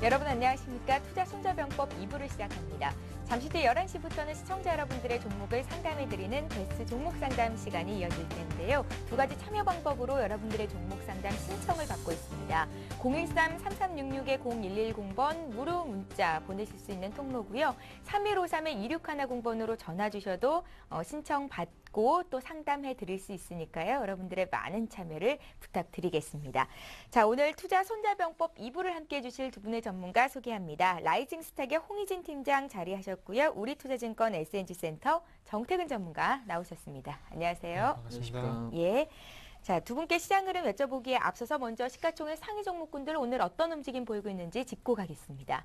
여러분 안녕하십니까? 투자 손자병법 2부를 시작합니다. 잠시 뒤 11시부터는 시청자 여러분들의 종목을 상담해드리는 베스트 종목 상담 시간이 이어질 텐데요. 두 가지 참여 방법으로 여러분들의 종목 상담 신청을 받고 있습니다. 013-3366-0110번 무료 문자 보내실 수 있는 통로고요. 3153-2610번으로 전화 주셔도 신청 받고 또 상담해 드릴 수 있으니까요. 여러분들의 많은 참여를 부탁드리겠습니다. 자, 오늘 투자 손자병법 2부를 함께해 주실 두 분의 전문가 소개합니다. 라이징 스탁의 홍희진 팀장 자리하셨고요. 우리투자증권 SNG센터 정태근 전문가 나오셨습니다. 안녕하세요. 반갑습니다. 예. 자, 두 분께 시장 흐름 여쭤보기에 앞서서 먼저 시가총액 상위 종목군들 오늘 어떤 움직임 보이고 있는지 짚고 가겠습니다.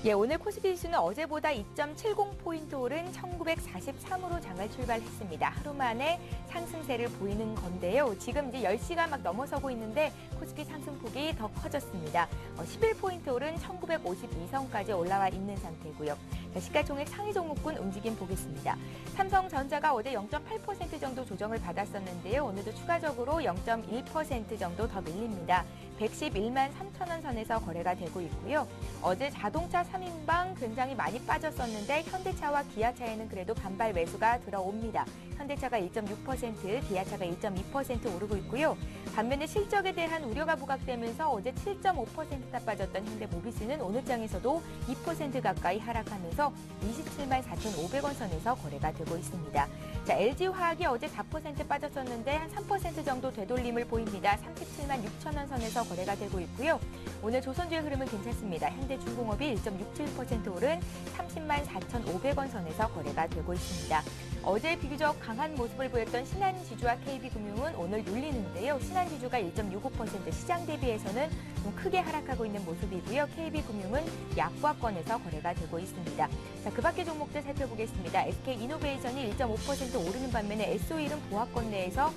예, 오늘 코스피 지수는 어제보다 2.70포인트 오른 1943으로 장을 출발했습니다. 하루 만에 상승세를 보이는 건데요. 지금 이제 10시가 막 넘어서고 있는데 코스피 상승폭이 더 커졌습니다. 11포인트 오른 1952선까지 올라와 있는 상태고요. 자, 시가총액 상위 종목군 움직임 보겠습니다. 삼성전자가 어제 0.8% 정도 조정을 받았었는데요. 오늘도 추가적으로 0.1% 정도 더 밀립니다. 111만 3천원 선에서 거래가 되고 있고요. 어제 자동차 3인방 굉장히 많이 빠졌었는데 현대차와 기아차에는 그래도 반발 매수가 들어옵니다. 현대차가 1.6%, 기아차가 1.2% 오르고 있고요. 반면에 실적에 대한 우려가 부각되면서 어제 7.5%나 빠졌던 현대모비스는 오늘 장에서도 2% 가까이 하락하면서 27만 4,500원 선에서 거래가 되고 있습니다. 자, LG화학이 어제 4% 빠졌었는데 한 3% 정도 되돌림을 보입니다. 37만 6천원 선에서 거래가 되고 있고요. 오늘 조선주의 흐름은 괜찮습니다. 현대중공업이 1.67% 오른 30만 4,500원 선에서 거래가 되고 있습니다. 어제 비교적 강한 모습을 보였던 신한지주와 KB금융은 오늘 눌리는데요. 신한지주가 1.65% 시장 대비해서는 좀 크게 하락하고 있는 모습이고요. KB금융은 약보합권에서 거래가 되고 있습니다. 자, 그 밖의 종목들 살펴보겠습니다. SK이노베이션이 1.5% 오르는 반면에 SO일은 보합권 내에서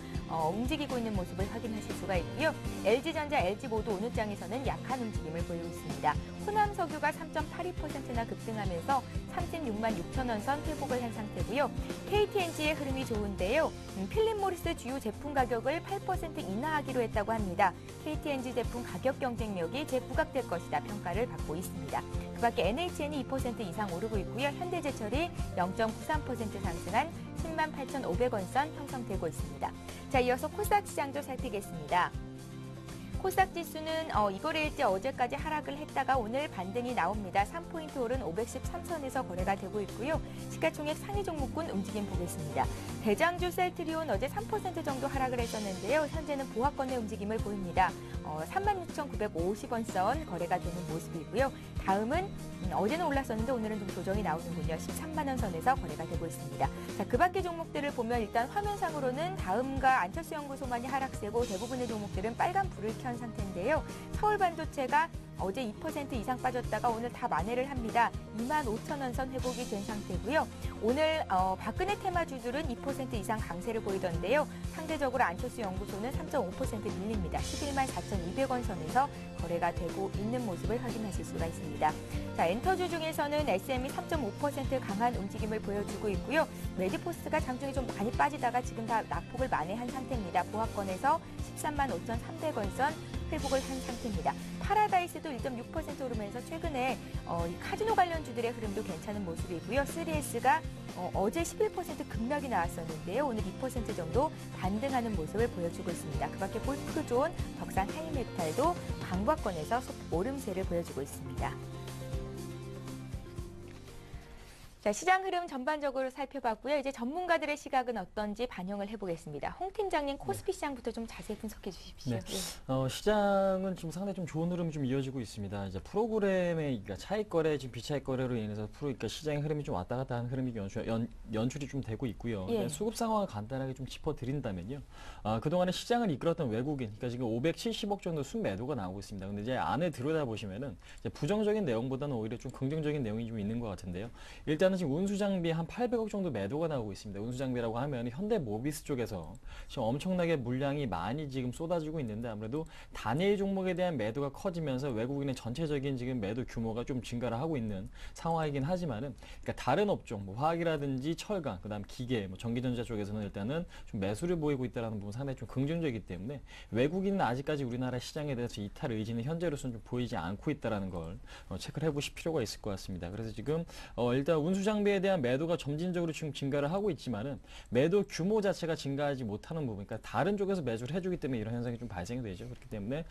움직이고 있는 모습을 확인하실 수가 있고요. LG전자, LG모두 오늘 장에서는 약한 움직임을 보이고 있습니다. 호남석유가 3.82%나 급등하면서 36만 6천원 선 회복을 한 상태고요. KTNG의 흐름이 좋은데요. 필립모리스 주요 제품 가격을 8% 인하하기로 했다고 합니다. KTNG 제품 가격 경쟁력이 재부각될 것이다 평가를 받고 있습니다. 그 밖에 NHN이 2% 이상 오르고 있고요. 현대제철이 0.93% 상승한 10만 8,500원 선 형성되고 있습니다. 자, 이어서 코스닥 시장도 살피겠습니다. 코스닥 지수는 이거래일째 어제까지 하락을 했다가 오늘 반등이 나옵니다. 3포인트 오른 513선에서 거래가 되고 있고요. 시가총액 상위 종목군 움직임 보겠습니다. 대장주 셀트리온 어제 3% 정도 하락을 했었는데요. 현재는 보합권의 움직임을 보입니다. 36,950원 선 거래가 되는 모습이고요. 다음은 어제는 올랐었는데 오늘은 좀 조정이 나오는군요. 13만 원 선에서 거래가 되고 있습니다. 자, 그 밖의 종목들을 보면 일단 화면상으로는 다음과 안철수 연구소만이 하락세고 대부분의 종목들은 빨간 불을 켠 상태인데요. 서울반도체가 어제 2% 이상 빠졌다가 오늘 다 만회를 합니다. 2만 5천 원 선 회복이 된 상태고요. 오늘 박근혜 테마주들은 2% 이상 강세를 보이던데요. 상대적으로 안철수 연구소는 3.5% 밀립니다. 11만 4,200원 선에서 거래가 되고 있는 모습을 확인하실 수가 있습니다. 자, 엔터주 중에서는 SM이 3.5% 강한 움직임을 보여주고 있고요. 메디포스가 장중에 좀 많이 빠지다가 지금 다 낙폭을 만회한 상태입니다. 보합권에서 13만 5,300원 선 회복을 한 상태입니다. 파라다이스도 1.6% 오르면서 최근에 카지노 관련주들의 흐름도 괜찮은 모습이고요. 3S가 어제 11% 급락이 나왔었는데요. 오늘 2% 정도 반등하는 모습을 보여주고 있습니다. 그 밖에 볼프존, 덕산 하이메탈도 강보합권에서 오름세를 보여주고 있습니다. 자, 시장 흐름 전반적으로 살펴봤고요. 이제 전문가들의 시각은 어떤지 반영을 해보겠습니다. 홍 팀장님, 코스피 시장부터 좀 자세히 분석해 주십시오. 네. 시장은 지금 상당히 좀 좋은 흐름이 좀 이어지고 있습니다. 이제 프로그램의 그러니까 차익 거래, 지금 비차익 거래로 인해서 그러니까 시장의 흐름이 좀 왔다 갔다 하는 흐름이 연출이 좀 되고 있고요. 예. 수급 상황을 간단하게 좀 짚어드린다면요. 그동안에 시장을 이끌었던 외국인, 그러니까 지금 570억 정도 순매도가 나오고 있습니다. 근데 이제 안에 들여다 보시면은 이제 부정적인 내용보다는 오히려 좀 긍정적인 내용이 좀 있는 것 같은데요. 일단 일단은 지금 운수장비 한 800억 정도 매도가 나오고 있습니다. 운수장비라고 하면 현대모비스 쪽에서 지금 엄청나게 물량이 많이 지금 쏟아지고 있는데 아무래도 단일 종목에 대한 매도가 커지면서 외국인의 전체적인 지금 매도 규모가 좀 증가를 하고 있는 상황이긴 하지만은 그러니까 다른 업종, 뭐 화학이라든지 철강, 그다음 기계, 뭐 전기전자 쪽에서는 일단은 좀 매수를 보이고 있다는 부분 상당히 좀 긍정적이기 때문에 외국인은 아직까지 우리나라 시장에 대해서 이탈 의지는 현재로서는 좀 보이지 않고 있다는 걸 체크를 해보실 필요가 있을 것 같습니다. 그래서 지금 일단 운수장비에 대한 매도가 점진적으로 지금 증가를 하고 있지만은 매도 규모 자체가 증가하지 못하는 부분, 그러니까 다른 쪽에서 매수를 해주기 때문에 이런 현상이 좀 발생이 되죠. 그렇기 때문에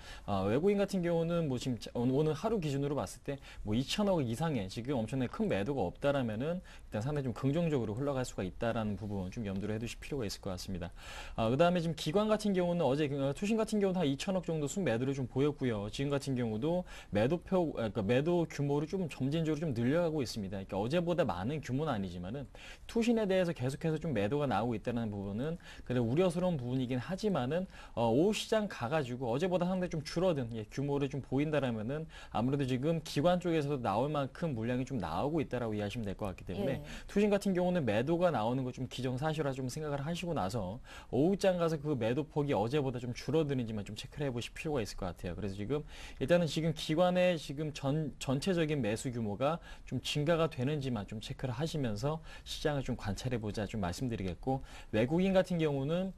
외국인 같은 경우는 뭐 지금 오늘 하루 기준으로 봤을 때 뭐 2천억 이상의 지금 엄청나게 큰 매도가 없다라면은 일단 상당히 좀 긍정적으로 흘러갈 수가 있다라는 부분 좀 염두를 해두실 필요가 있을 것 같습니다. 그다음에 지금 기관 같은 경우는 어제 투신 같은 경우는 한 2천억 정도 순매도를 좀 보였고요. 지금 같은 경우도 그러니까 매도 규모를 좀 점진적으로 좀 늘려가고 있습니다. 그러니까 어제보다 많은 규모는 아니지만은 투신에 대해서 계속해서 좀 매도가 나오고 있다는 부분은 그래 우려스러운 부분이긴 하지만은 오후 시장 가가지고 어제보다 상당히 좀 줄어든 규모를 좀 보인다라면은 아무래도 지금 기관 쪽에서도 나올 만큼 물량이 좀 나오고 있다라고 이해하시면 될 것 같기 때문에 투신 같은 경우는 매도가 나오는 거 좀 기정사실화 좀 생각을 하시고 나서 오후장 가서 그 매도 폭이 어제보다 좀 줄어드는지만 좀 체크를 해보실 필요가 있을 것 같아요. 그래서 지금 일단은 지금 기관의 지금 전체적인 매수 규모가 좀 증가가 되는지만 좀 체크를 하시면서 시장을 좀 관찰해보자 좀 말씀드리겠고 외국인 같은 경우는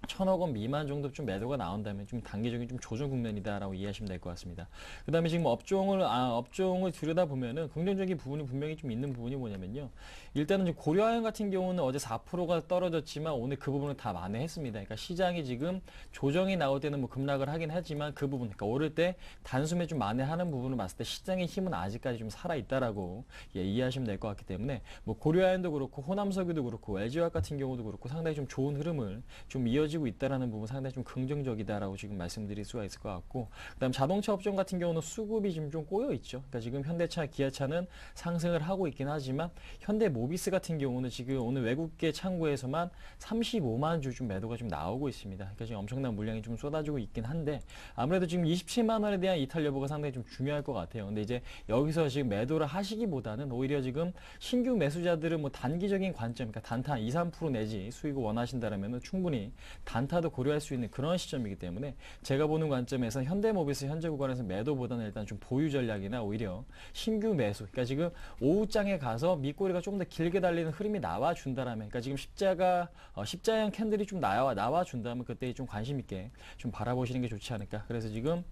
1,000억 원 미만 정도 좀 매도가 나온다면 좀 단기적인 좀 조정 국면이다라고 이해하시면 될 것 같습니다. 그다음에 지금 업종을 들여다보면은 긍정적인 부분이 분명히 좀 있는 부분이 뭐냐면요. 일단은 고려아연 같은 경우는 어제 4%가 떨어졌지만 오늘 그 부분을 다 만회했습니다. 그러니까 시장이 지금 조정이 나올 때는 뭐 급락을 하긴 하지만 그 부분, 그러니까 오를 때 단숨에 좀 만회하는 부분을 봤을 때 시장의 힘은 아직까지 좀 살아 있다라고 이해하시면 될 것 같기 때문에 뭐 고려아연도 그렇고 호남석유도 그렇고 LG화학 같은 경우도 그렇고 상당히 좀 좋은 흐름을 좀 이어지고 있다라는 부분 상당히 좀 긍정적이다라고 지금 말씀드릴 수가 있을 것 같고, 그다음 자동차 업종 같은 경우는 수급이 지금 좀 꼬여 있죠. 그러니까 지금 현대차, 기아차는 상승을 하고 있긴 하지만 현대모비스 같은 경우는 지금 오늘 외국계 창구에서만 35만 주 좀 매도가 좀 나오고 있습니다. 그러니까 지금 엄청난 물량이 좀 쏟아지고 있긴 한데 아무래도 지금 27만 원에 대한 이탈 여부가 상당히 좀 중요할 것 같아요. 근데 이제 여기서 지금 매도를 하시기보다는 오히려 지금 신규 매수자들은 뭐 단기적인 관점, 그러니까 단타 2, 3% 내지 수익을 원하신다라면 충분히 단타도 고려할 수 있는 그런 시점이기 때문에 제가 보는 관점에서 현대모비스 현재 구간에서 매도보다는 일단 좀 보유 전략이나 오히려 신규 매수, 그러니까 지금 오후장에 가서 밑꼬리가 조금 더 길게 달리는 흐름이 나와준다라면, 그러니까 지금 십자형 캔들이 좀 나와준다면 그때 좀 관심 있게 좀 바라보시는 게 좋지 않을까. 그래서 지금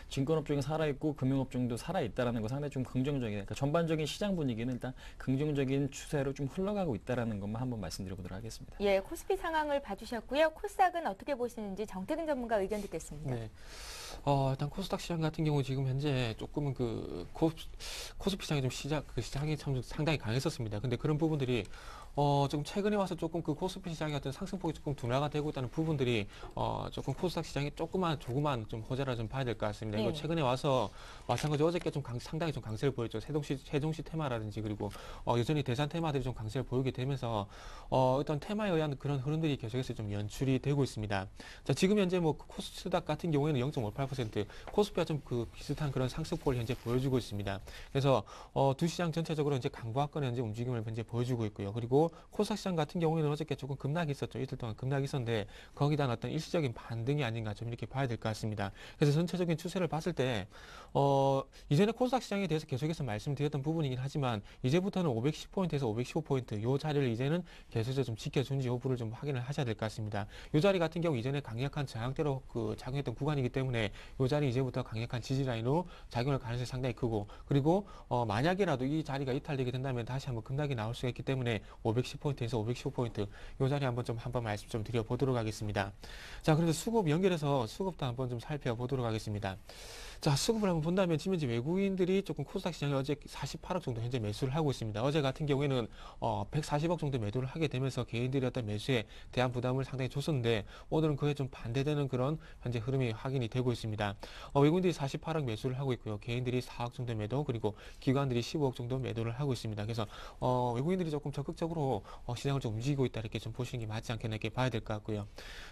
증권업종이 살아있고 금융업종도 살아있다는 거 상당히 좀 긍정적이에요. 그러니까 전반적인 시장 분위기는 일단 긍정적인 추세로 좀 흘러가고 있다는 것만 한번 말씀드려보도록 하겠습니다. 예, 코스피 상황을 봐주셨고요. 코스닥은 어떻게 보시는지 정태근 전문가 의견 듣겠습니다. 네. 일단 코스닥 시장 같은 경우 지금 현재 조금은 코스피 시장이 좀 시장이 참 상당히 강했었습니다. 근데 그런 부분들이 조금 최근에 와서 조금 그 코스피 시장의 어떤 상승폭이 조금 둔화가 되고 있다는 부분들이 조금 코스닥 시장이 조그만 좀 호재라 좀 봐야 될 것 같습니다. 이거 최근에 와서 마찬가지 어저께 좀 상당히 좀 강세를 보였죠. 세종시 테마라든지 그리고 여전히 대산 테마들이 좀 강세를 보이게 되면서 어떤 테마에 의한 그런 흐름들이 계속해서 좀 연출이 되고 있습니다. 자, 지금 현재 뭐 코스닥 같은 경우에는 0.58%, 코스피와 좀 그 비슷한 그런 상승폭을 현재 보여주고 있습니다. 그래서 두 시장 전체적으로 현재 강보합권의 현재 움직임을 현재 보여주고 있고요. 그리고 코스닥 시장 같은 경우에는 어저께 조금 급락이 있었죠. 이틀 동안 급락이 있었는데 거기에 대한 어떤 일시적인 반등이 아닌가 좀 이렇게 봐야 될 것 같습니다. 그래서 전체적인 추세를 봤을 때 이전에 코스닥 시장에 대해서 계속해서 말씀드렸던 부분이긴 하지만 이제부터는 510포인트에서 515포인트 요 자리를 이제는 계속해서 좀 지켜준지 여부를 좀 확인을 하셔야 될 것 같습니다. 요 자리 같은 경우 이전에 강력한 저항대로 작용했던 구간이기 때문에 요 자리 이제부터 강력한 지지라인으로 작용할 가능성이 상당히 크고, 그리고 만약이라도 이 자리가 이탈되게 된다면 다시 한번 급락이 나올 수가 있기 때문에 510포인트에서 515포인트 요 자리 한번 말씀 좀 드려보도록 하겠습니다. 자, 그래서 수급 연결해서 수급도 한번 좀 살펴보도록 하겠습니다. 자, 수급을 한번 본다면 지금 현재 외국인들이 조금 코스닥 시장에 어제 48억 정도 현재 매수를 하고 있습니다. 어제 같은 경우에는 140억 정도 매도를 하게 되면서 개인들이 어떤 매수에 대한 부담을 상당히 줬었는데 오늘은 그에 좀 반대되는 그런 현재 흐름이 확인이 되고 있습니다. 외국인들이 48억 매수를 하고 있고요. 개인들이 4억 정도 매도, 그리고 기관들이 15억 정도 매도를 하고 있습니다. 그래서 외국인들이 조금 적극적으로 정도로 시장을 좀 움직이고 있다 이렇게 좀 보시는 게 맞지 않겠나 이렇게 봐야 될 것 같고요.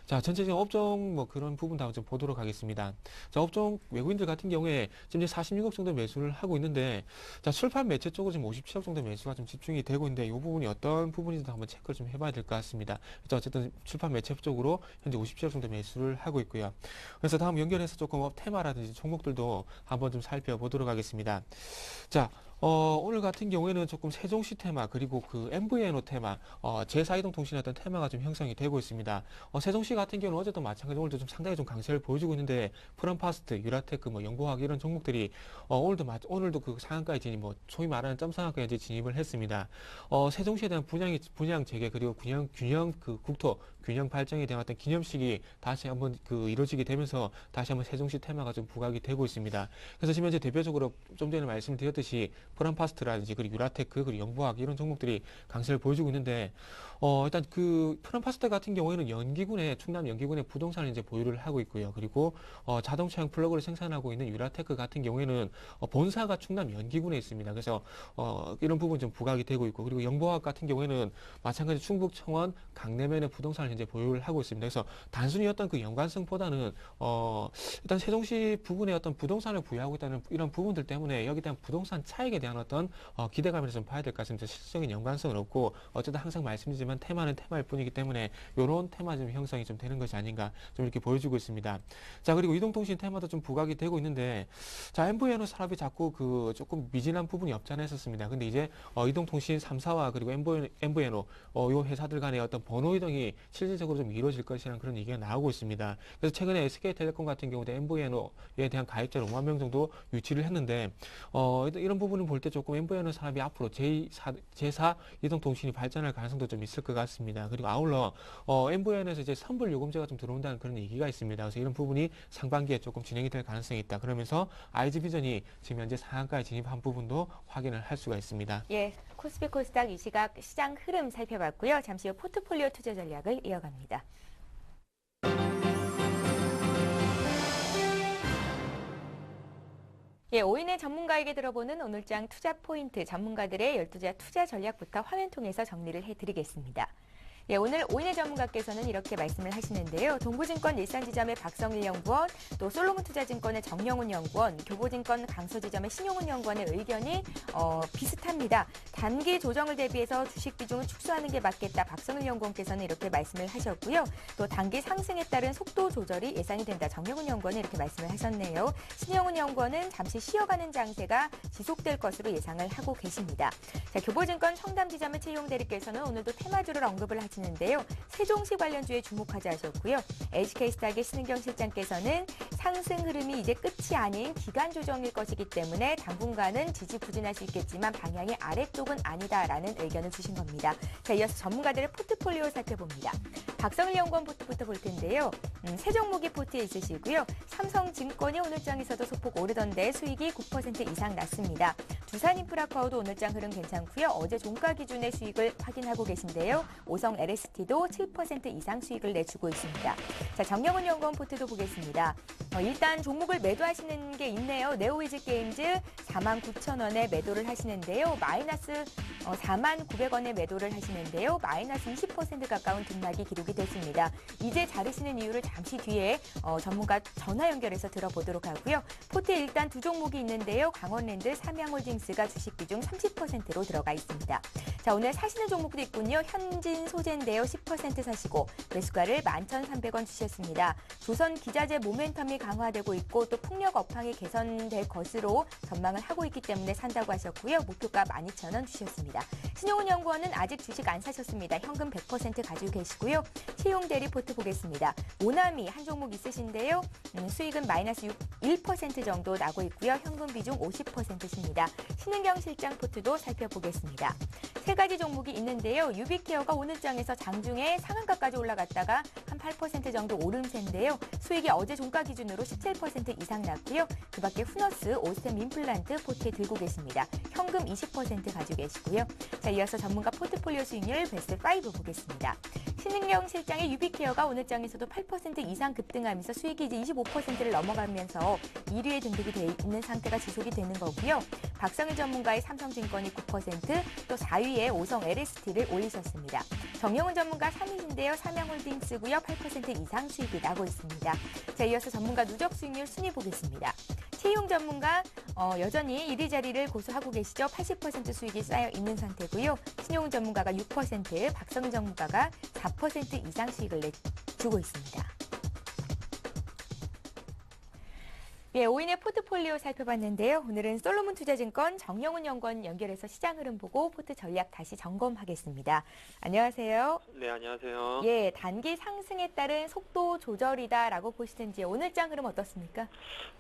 자, 전체적인 업종 뭐 그런 부분도 한번 좀 보도록 하겠습니다. 자, 업종 외국인들 같은 경우에 지금 이제 46억 정도 매수를 하고 있는데, 자, 출판 매체 쪽으로 지금 57억 정도 매수가 좀 집중이 되고 있는데, 이 부분이 어떤 부분인지 한번 체크를 좀 해봐야 될 것 같습니다. 그래서 어쨌든 출판 매체 쪽으로 현재 57억 정도 매수를 하고 있고요. 그래서 다음 연결해서 조금 테마라든지 종목들도 한번 좀 살펴보도록 하겠습니다. 자, 오늘 같은 경우에는 조금 세종시 테마 그리고 그 MVNO 테마, 제4이동통신의 어떤 테마가 좀 형성이 되고 있습니다. 세종시 같은 경우는 어제도 마찬가지로 오늘도 좀 상당히 좀 강세를 보여주고 있는데, 프롬파스트, 유라테크, 뭐 영보화학 이런 종목들이 오늘도 그 상한가에 진입, 뭐 소위 말하는 점상한가에 이제 진입을 했습니다. 세종시에 대한 분양 재개 그리고 균형 그 국토 균형 발전에 대한 어떤 기념식이 다시 한번 그 이루어지게 되면서 다시 한번 세종시 테마가 좀 부각이 되고 있습니다. 그래서 지금 현재 대표적으로 좀 전에 말씀드렸듯이 프롬파스트라든지 그리고 유라테크 그리고 영보화학 이런 종목들이 강세를 보여주고 있는데, 일단 그 프롬파스트 같은 경우에는 충남 연기군의 부동산을 이제 보유를 하고 있고요. 그리고 자동차용 플러그를 생산하고 있는 유라테크 같은 경우에는 본사가 충남 연기군에 있습니다. 그래서 이런 부분 좀 부각이 되고 있고, 그리고 영보화학 같은 경우에는 마찬가지 충북 청원 강내면의 부동산을 현재 보유를 하고 있습니다. 그래서 단순히 어떤 그 연관성보다는 일단 세종시 부분의 어떤 부동산을 부여하고 있다는 이런 부분들 때문에 여기에 대한 부동산 차익에 대한 어떤 기대감을 좀 봐야 될 것 같습니다. 실질적인 연관성은 없고, 어쨌든 항상 말씀드리지만 테마는 테마일 뿐이기 때문에 이런 테마 좀 형성이 좀 되는 것이 아닌가 좀 이렇게 보여주고 있습니다. 자, 그리고 이동통신 테마도 좀 부각이 되고 있는데, 자, MVNO 산업이 자꾸 그 조금 미진한 부분이 없지 않아 있었습니다. 근데 이제 이동통신 3사와 그리고 MVNO 요 회사들 간의 어떤 번호 이동이 실질적으로 좀 이루어질 것이라는 그런 얘기가 나오고 있습니다. 그래서 최근에 SK텔레콤 같은 경우도 MVNO에 대한 가입자를 5만 명 정도 유치를 했는데, 이런 부분을 볼 때 조금 MVNO 산업이 앞으로 제4 이동통신이 발전할 가능성도 좀 있을 것 같습니다. 그리고 아울러 MVNO에서 이제 선불 요금제가 좀 들어온다는 그런 얘기가 있습니다. 그래서 이런 부분이 상반기에 조금 진행이 될 가능성이 있다. 그러면서 IG비전이 지금 현재 상한가에 진입한 부분도 확인을 할 수가 있습니다. 예, 코스피 코스닥 이 시각 시장 흐름 살펴봤고요. 잠시 후 포트폴리오 투자 전략을 이어갑니다. 예, 오인의 전문가에게 들어보는 오늘장 투자 포인트, 전문가들의 12자 투자 전략부터 화면 통해서 정리를 해드리겠습니다. 예, 오늘 오인의 전문가께서는 이렇게 말씀을 하시는데요. 동부증권 일산지점의 박성일 연구원, 또 솔로몬투자증권의 정영훈 연구원, 교보증권 강서지점의 신용훈 연구원의 의견이 비슷합니다. 단기 조정을 대비해서 주식 비중을 축소하는 게 맞겠다. 박성일 연구원께서는 이렇게 말씀을 하셨고요. 또 단기 상승에 따른 속도 조절이 예상이 된다. 정영훈 연구원은 이렇게 말씀을 하셨네요. 신용훈 연구원은 잠시 쉬어가는 장세가 지속될 것으로 예상을 하고 계십니다. 자, 교보증권 청담지점의 최용 대리께서는 오늘도 테마주를 언급을 하시는데요. 세종시 관련주에 주목하자 하셨고요. LCK스탁의 신은경 실장께서는 상승 흐름이 이제 끝이 아닌 기간 조정일 것이기 때문에 당분간은 지지부진할 수 있겠지만 방향이 아래쪽은 아니다라는 의견을 주신 겁니다. 자, 이어서 전문가들의 포트폴리오 살펴봅니다. 박성일 연구원 포트부터 볼 텐데요. 세 종목이 포트에 있으시고요. 삼성증권이 오늘장에서도 소폭 오르던데 수익이 9% 이상 났습니다. 두산인프라코아도 오늘장 흐름 괜찮고요. 어제 종가 기준의 수익을 확인하고 계신데요. 오성 LST도 7% 이상 수익을 내주고 있습니다. 자, 정영훈 연구원 포트도 보겠습니다. 일단 종목을 매도하시는 게 있네요. 네오위즈게임즈 49,000원에 매도를 하시는데요. 마이너스 49,900원에 매도를 하시는데요. 마이너스 20% 가까운 등락이 기록이 됐습니다. 이제 자르시는 이유를 잠시 뒤에 전문가 전화 연결해서 들어보도록 하고요. 포트에 일단 두 종목이 있는데요. 강원랜드, 삼양홀딩스가 주식 비중 30%로 들어가 있습니다. 자, 오늘 사시는 종목도 있군요. 현진 소재인데요. 10% 사시고 매수가를 11,300원 주셨습니다. 조선 기자재 모멘텀이 강화되고 있고 또 풍력 업황이 개선될 것으로 전망을 하고 있기 때문에 산다고 하셨고요. 목표가 12,000원 주셨습니다. 신용훈 연구원은 아직 주식 안 사셨습니다. 현금 100% 가지고 계시고요. 채용 대리 포트 보겠습니다. 오나미 한 종목 있으신데요. 수익은 마이너스 1% 정도 나고 있고요. 현금 비중 50%입니다. 신은경 실장 포트도 살펴보겠습니다. 세 가지 종목이 있는데요. 유비케어가 오늘장에서 장중에 상한가까지 올라갔다가 한 8% 정도 오름세인데요. 수익이 어제 종가 기준으로 17% 이상 났고요. 그 밖에 후너스, 오스템 임플란트 포트에 들고 계십니다. 현금 20% 가지고 계시고요. 자, 이어서 전문가 포트폴리오 수익률 베스트 5 보겠습니다. 신은경 실장의 유비케어가 오늘 장에서도 8% 이상 급등하면서 수익이 이제 25%를 넘어가면서 1위에 등극이 돼 있는 상태가 지속이 되는 거고요. 박성일 전문가의 삼성증권이 9%, 또 4위에 오성 LST를 올리셨습니다. 정영훈 전문가 3위인데요. 삼양홀딩스고요. 8% 이상 수익이 나고 있습니다. 자, 이어서 전문가 누적 수익률 순위 보겠습니다. 최용 전문가 여전히 1위 자리를 고수하고 계시죠. 80% 수익이 쌓여 있는 상태고요. 신용훈 전문가가 6%, 박성일 전문가가 4% 이상 수익을 내주고 있습니다. 예, 5인의 포트폴리오 살펴봤는데요. 오늘은 솔로몬 투자증권 정영훈 연구원 연결해서 시장 흐름 보고 포트 전략 다시 점검하겠습니다. 안녕하세요. 네, 안녕하세요. 예, 단기 상승에 따른 속도 조절이다라고 보시든지 오늘 장 흐름 어떻습니까?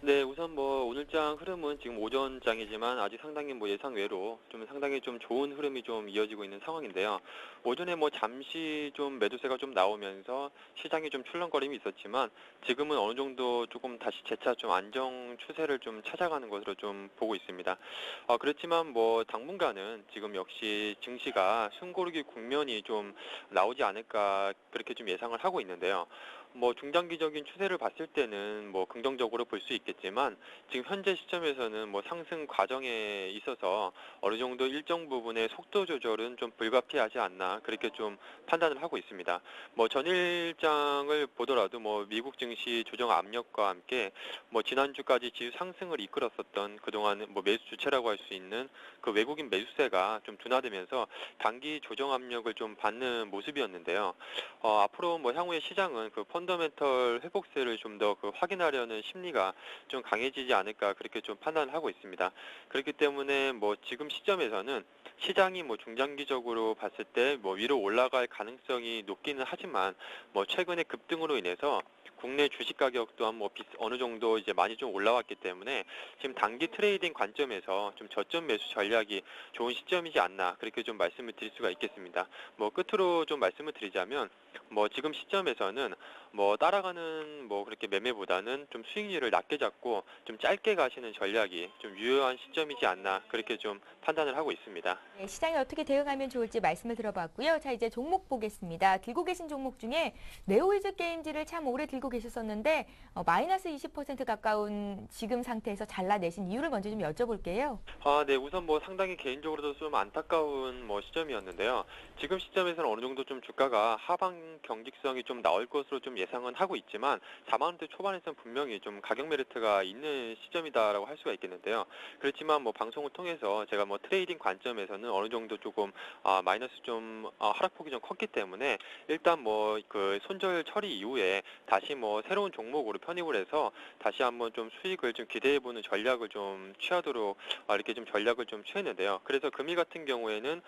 네, 우선 오늘장 흐름은 지금 오전장이지만 아직 상당히 예상 외로 좀 상당히 좀 좋은 흐름이 좀 이어지고 있는 상황인데요. 오전에 잠시 좀 매도세가 좀 나오면서 시장이 좀 출렁거림이 있었지만 지금은 어느 정도 조금 다시 재차 좀 안정 추세를 좀 찾아가는 것으로 좀 보고 있습니다. 그렇지만 당분간은 지금 역시 증시가 숨고르기 국면이 좀 나오지 않을까 그렇게 좀 예상을 하고 있는데요. 중장기적인 추세를 봤을 때는 긍정적으로 볼 수 있겠지만 지금 현재 시점에서는 상승 과정에 있어서 어느 정도 일정 부분의 속도 조절은 좀 불가피하지 않나 그렇게 좀 판단을 하고 있습니다. 전일장을 보더라도 미국 증시 조정 압력과 함께 지난주까지 지수 상승을 이끌었었던 그동안 매수 주체라고 할 수 있는 그 외국인 매수세가 좀 둔화되면서 단기 조정 압력을 좀 받는 모습이었는데요. 앞으로 향후에 시장은 그 펀더멘털 회복세를 좀 더 확인하려는 심리가 좀 강해지지 않을까 그렇게 좀 판단을 하고 있습니다. 그렇기 때문에 지금 시점에서는 시장이 중장기적으로 봤을 때 위로 올라갈 가능성이 높기는 하지만 최근의 급등으로 인해서 국내 주식 가격 또한 어느 정도 이제 많이 좀 올라왔기 때문에 지금 단기 트레이딩 관점에서 좀 저점 매수 전략이 좋은 시점이지 않나 그렇게 좀 말씀을 드릴 수가 있겠습니다. 끝으로 좀 말씀을 드리자면 지금 시점에서는 따라가는 그렇게 매매보다는 좀 수익률을 낮게 잡고 좀 짧게 가시는 전략이 좀 유효한 시점이지 않나 그렇게 좀 판단을 하고 있습니다. 네, 시장이 어떻게 대응하면 좋을지 말씀을 들어봤고요. 자, 이제 종목 보겠습니다. 들고 계신 종목 중에 네오이즈 게임즈를 참 오래 들고 계셨었는데 마이너스 20% 가까운 지금 상태에서 잘라내신 이유를 먼저 좀 여쭤볼게요. 네, 우선 상당히 개인적으로도 좀 안타까운 시점이었는데요. 지금 시점에서는 어느 정도 좀 주가가 하방 경직성이 좀 나올 것으로 좀 예상은 하고 있지만 4만 원대 초반에서는 분명히 좀 가격 메리트가 있는 시점이다라고 할 수가 있겠는데요. 그렇지만 방송을 통해서 제가 트레이딩 관점에서는 어느 정도 조금 마이너스 좀 하락폭이 좀 컸기 때문에 일단 그 손절 처리 이후에 다시 새로운 종목으로 편입을 해서 다시 한번 좀 수익을 좀 기대해보는 전략을 좀 취하도록 이렇게 좀 전략을 좀 취했는데요. 그래서 금일 같은 경우에는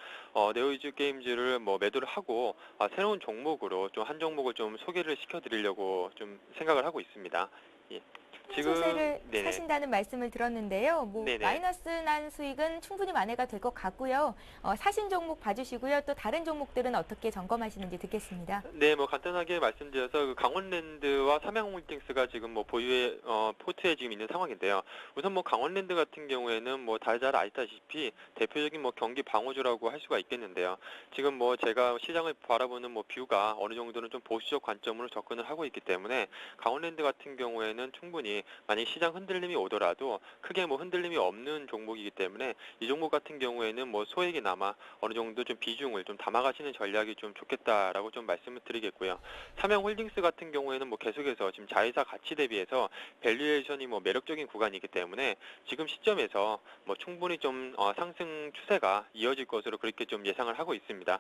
네오이즈 게임즈를 매도를 하고 새로운 종목으로 좀 한 종목을 좀 소개를 시켜드리려고 좀 생각을 하고 있습니다. 예. 소세를 네네. 사신다는 말씀을 들었는데요. 네네. 마이너스 난 수익은 충분히 만회가 될 것 같고요. 사신 종목 봐주시고요. 또 다른 종목들은 어떻게 점검하시는지 듣겠습니다. 네, 간단하게 말씀드려서 그 강원랜드와 삼양홀딩스가 지금 보유의 포트에 지금 있는 상황인데요. 우선 강원랜드 같은 경우에는 잘 아시다시피 대표적인 경기 방어주라고 할 수가 있겠는데요. 지금 제가 시장을 바라보는 뷰가 어느 정도는 좀 보수적 관점으로 접근을 하고 있기 때문에 강원랜드 같은 경우에는 충분히 만약 시장 흔들림이 오더라도 크게 흔들림이 없는 종목이기 때문에 이 종목 같은 경우에는 소액이나마 어느 정도 좀 비중을 좀 담아가시는 전략이 좀 좋겠다라고 좀 말씀을 드리겠고요. 삼양홀딩스 같은 경우에는 계속해서 지금 자회사 가치 대비해서 밸류에이션이 매력적인 구간이기 때문에 지금 시점에서 충분히 좀 상승 추세가 이어질 것으로 그렇게 좀 예상을 하고 있습니다.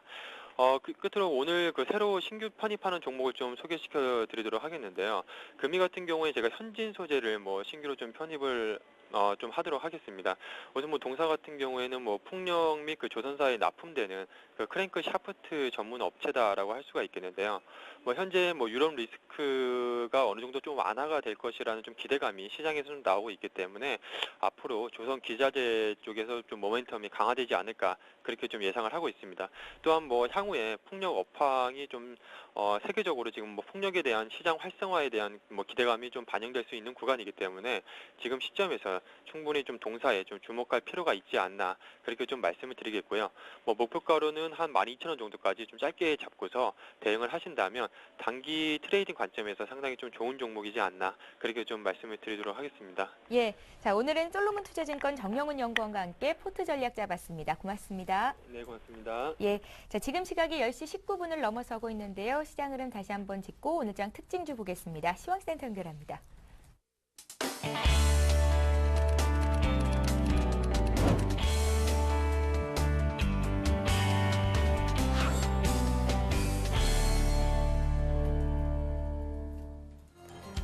끝으로 오늘 그 새로 신규 편입하는 종목을 좀 소개시켜 드리도록 하겠는데요. 금일 같은 경우에 제가 현진 소재를 신규로 좀 편입을 좀 하도록 하겠습니다. 우선 동사 같은 경우에는 풍력 및 그 조선사에 납품되는 그 크랭크 샤프트 전문 업체다라고 할 수가 있겠는데요. 현재 유럽 리스크가 어느 정도 좀 완화가 될 것이라는 좀 기대감이 시장에서 좀 나오고 있기 때문에 앞으로 조선 기자재 쪽에서 좀 모멘텀이 강화되지 않을까 그렇게 좀 예상을 하고 있습니다. 또한 향후에 풍력 업황이 좀 세계적으로 지금 풍력에 대한 시장 활성화에 대한 기대감이 좀 반영될 수 있는 구간이기 때문에 지금 시점에서는 충분히 좀 동사에 좀 주목할 필요가 있지 않나 그렇게 좀 말씀을 드리겠고요. 뭐 목표가로는 한 12,000원 정도까지 좀 짧게 잡고서 대응을 하신다면 단기 트레이딩 관점에서 상당히 좀 좋은 종목이지 않나 그렇게 좀 말씀을 드리도록 하겠습니다. 예, 자 오늘은 솔로몬 투자증권 정영훈 연구원과 함께 포트 전략 잡았습니다. 고맙습니다. 네, 고맙습니다. 예, 자 지금 시각이 10시 19분을 넘어서고 있는데요. 시장 흐름 다시 한번 짚고 오늘 장 특징주 보겠습니다. 시황센터 연결합니다.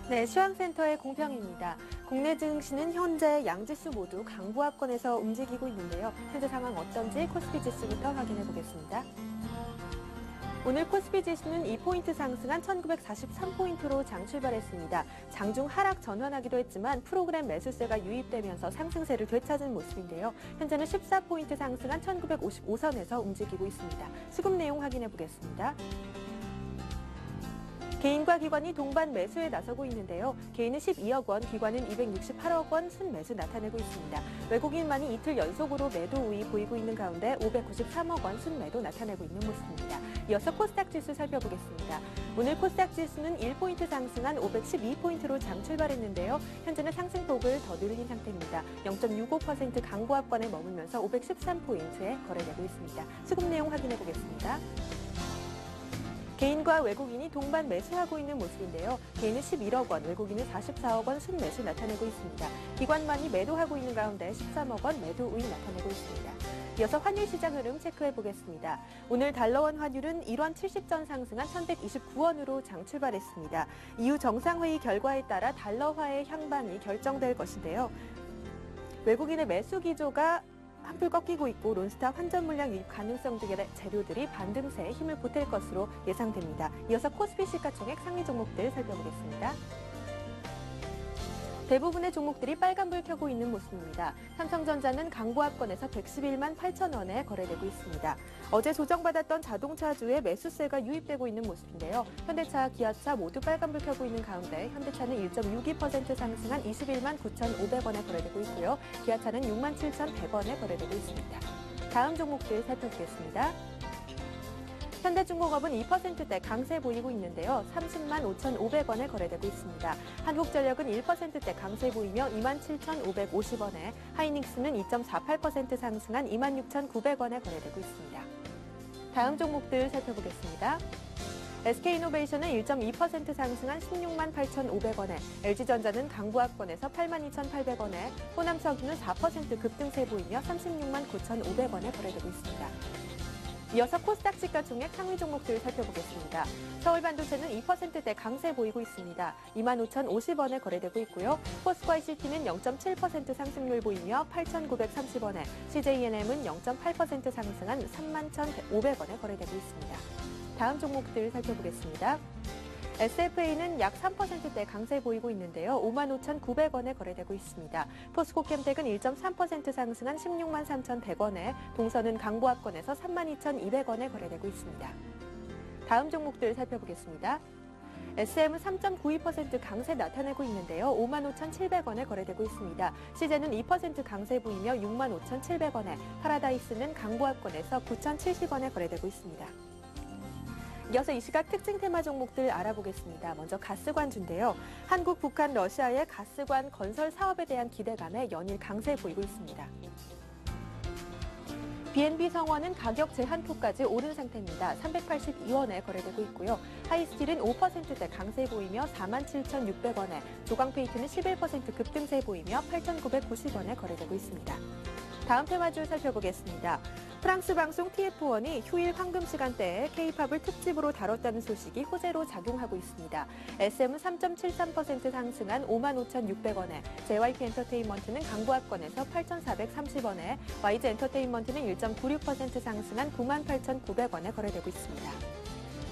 네, 시황센터의 공평입니다. 국내 증시는 현재 양지수 모두 강보합권에서 움직이고 있는데요. 현재 상황 어떤지 코스피 지수부터 확인해 보겠습니다. 오늘 코스피 지수는 2포인트 상승한 1943포인트로 장 출발했습니다. 장중 하락 전환하기도 했지만 프로그램 매수세가 유입되면서 상승세를 되찾은 모습인데요. 현재는 14포인트 상승한 1955선에서 움직이고 있습니다. 수급 내용 확인해 보겠습니다. 개인과 기관이 동반 매수에 나서고 있는데요. 개인은 12억 원, 기관은 268억 원 순매수 나타내고 있습니다. 외국인만이 이틀 연속으로 매도 우위 보이고 있는 가운데 593억 원 순매도 나타내고 있는 모습입니다. 이어서 코스닥 지수 살펴보겠습니다. 오늘 코스닥 지수는 1포인트 상승한 512포인트로 장 출발했는데요. 현재는 상승폭을 더 늘린 상태입니다. 0.65% 강보합권에 머물면서 513포인트에 거래되고 있습니다. 수급 내용 확인해 보겠습니다. 개인과 외국인이 동반 매수하고 있는 모습인데요. 개인은 11억 원, 외국인은 44억 원 순매수 나타내고 있습니다. 기관만이 매도하고 있는 가운데 13억 원 매도 우위 나타내고 있습니다. 이어서 환율 시장 흐름 체크해 보겠습니다. 오늘 달러원 환율은 1원 70전 상승한 1,129원으로 장 출발했습니다. 이후 정상회의 결과에 따라 달러화의 향방이 결정될 것인데요. 외국인의 매수 기조가 한풀 꺾이고 있고 론스타 환전 물량 유입 가능성 등의 재료들이 반등세에 힘을 보탤 것으로 예상됩니다. 이어서 코스피 시가총액 상위 종목들 살펴보겠습니다. 대부분의 종목들이 빨간불 켜고 있는 모습입니다. 삼성전자는 강보합권에서 111만 8천 원에 거래되고 있습니다. 어제 조정받았던 자동차주의 매수세가 유입되고 있는 모습인데요. 현대차, 기아차 모두 빨간불 켜고 있는 가운데 현대차는 1.62% 상승한 21만 9,500원에 거래되고 있고요. 기아차는 6만 7,100원에 거래되고 있습니다. 다음 종목들 살펴보겠습니다. 현대중공업은 2%대 강세 보이고 있는데요. 30만 5,500원에 거래되고 있습니다. 한국전력은 1%대 강세 보이며 27,550원에, 하이닉스는 2.48% 상승한 26,900원에 거래되고 있습니다. 다음 종목들 살펴보겠습니다. SK이노베이션은 1.2% 상승한 16만 8,500원에, LG전자는 강보합권에서 82,800원에, 호남석유는 4% 급등세 보이며 36만 9,500원에 거래되고 있습니다. 이어서 코스닥 시가총액 상위 종목들 살펴보겠습니다. 서울반도체는 2%대 강세 보이고 있습니다. 25,050원에 거래되고 있고요. 포스코 ICT는 0.7% 상승률 보이며 8,930원에, CJENM은 0.8% 상승한 31,500원에 거래되고 있습니다. 다음 종목들 살펴보겠습니다. SFA는 약 3%대 강세 보이고 있는데요. 55,900원에 거래되고 있습니다. 포스코캠텍은 1.3% 상승한 16만 3,100원에, 동선은 강보합권에서 32,200원에 거래되고 있습니다. 다음 종목들 살펴보겠습니다. SM은 3.92% 강세 나타내고 있는데요. 55,700원에 거래되고 있습니다. 시제는 2% 강세 보이며 65,700원에, 파라다이스는 강보합권에서 9,070원에 거래되고 있습니다. 이어서 이 시각 특징 테마 종목들 알아보겠습니다. 먼저 가스관주인데요. 한국, 북한, 러시아의 가스관 건설 사업에 대한 기대감에 연일 강세 보이고 있습니다. BNB 성원은 가격 제한폭까지 오른 상태입니다. 382원에 거래되고 있고요. 하이스틸은 5%대 강세 보이며 47,600원에, 조광페이트는 11% 급등세 보이며 8,990원에 거래되고 있습니다. 다음 테마주 살펴보겠습니다. 프랑스 방송 TF1이 휴일 황금 시간대에 K-팝을 특집으로 다뤘다는 소식이 호재로 작용하고 있습니다. SM은 3.73% 상승한 55,600원에, JYP 엔터테인먼트는 강보합권에서 8,430원에, YG 엔터테인먼트는 1.96% 상승한 98,900원에 거래되고 있습니다.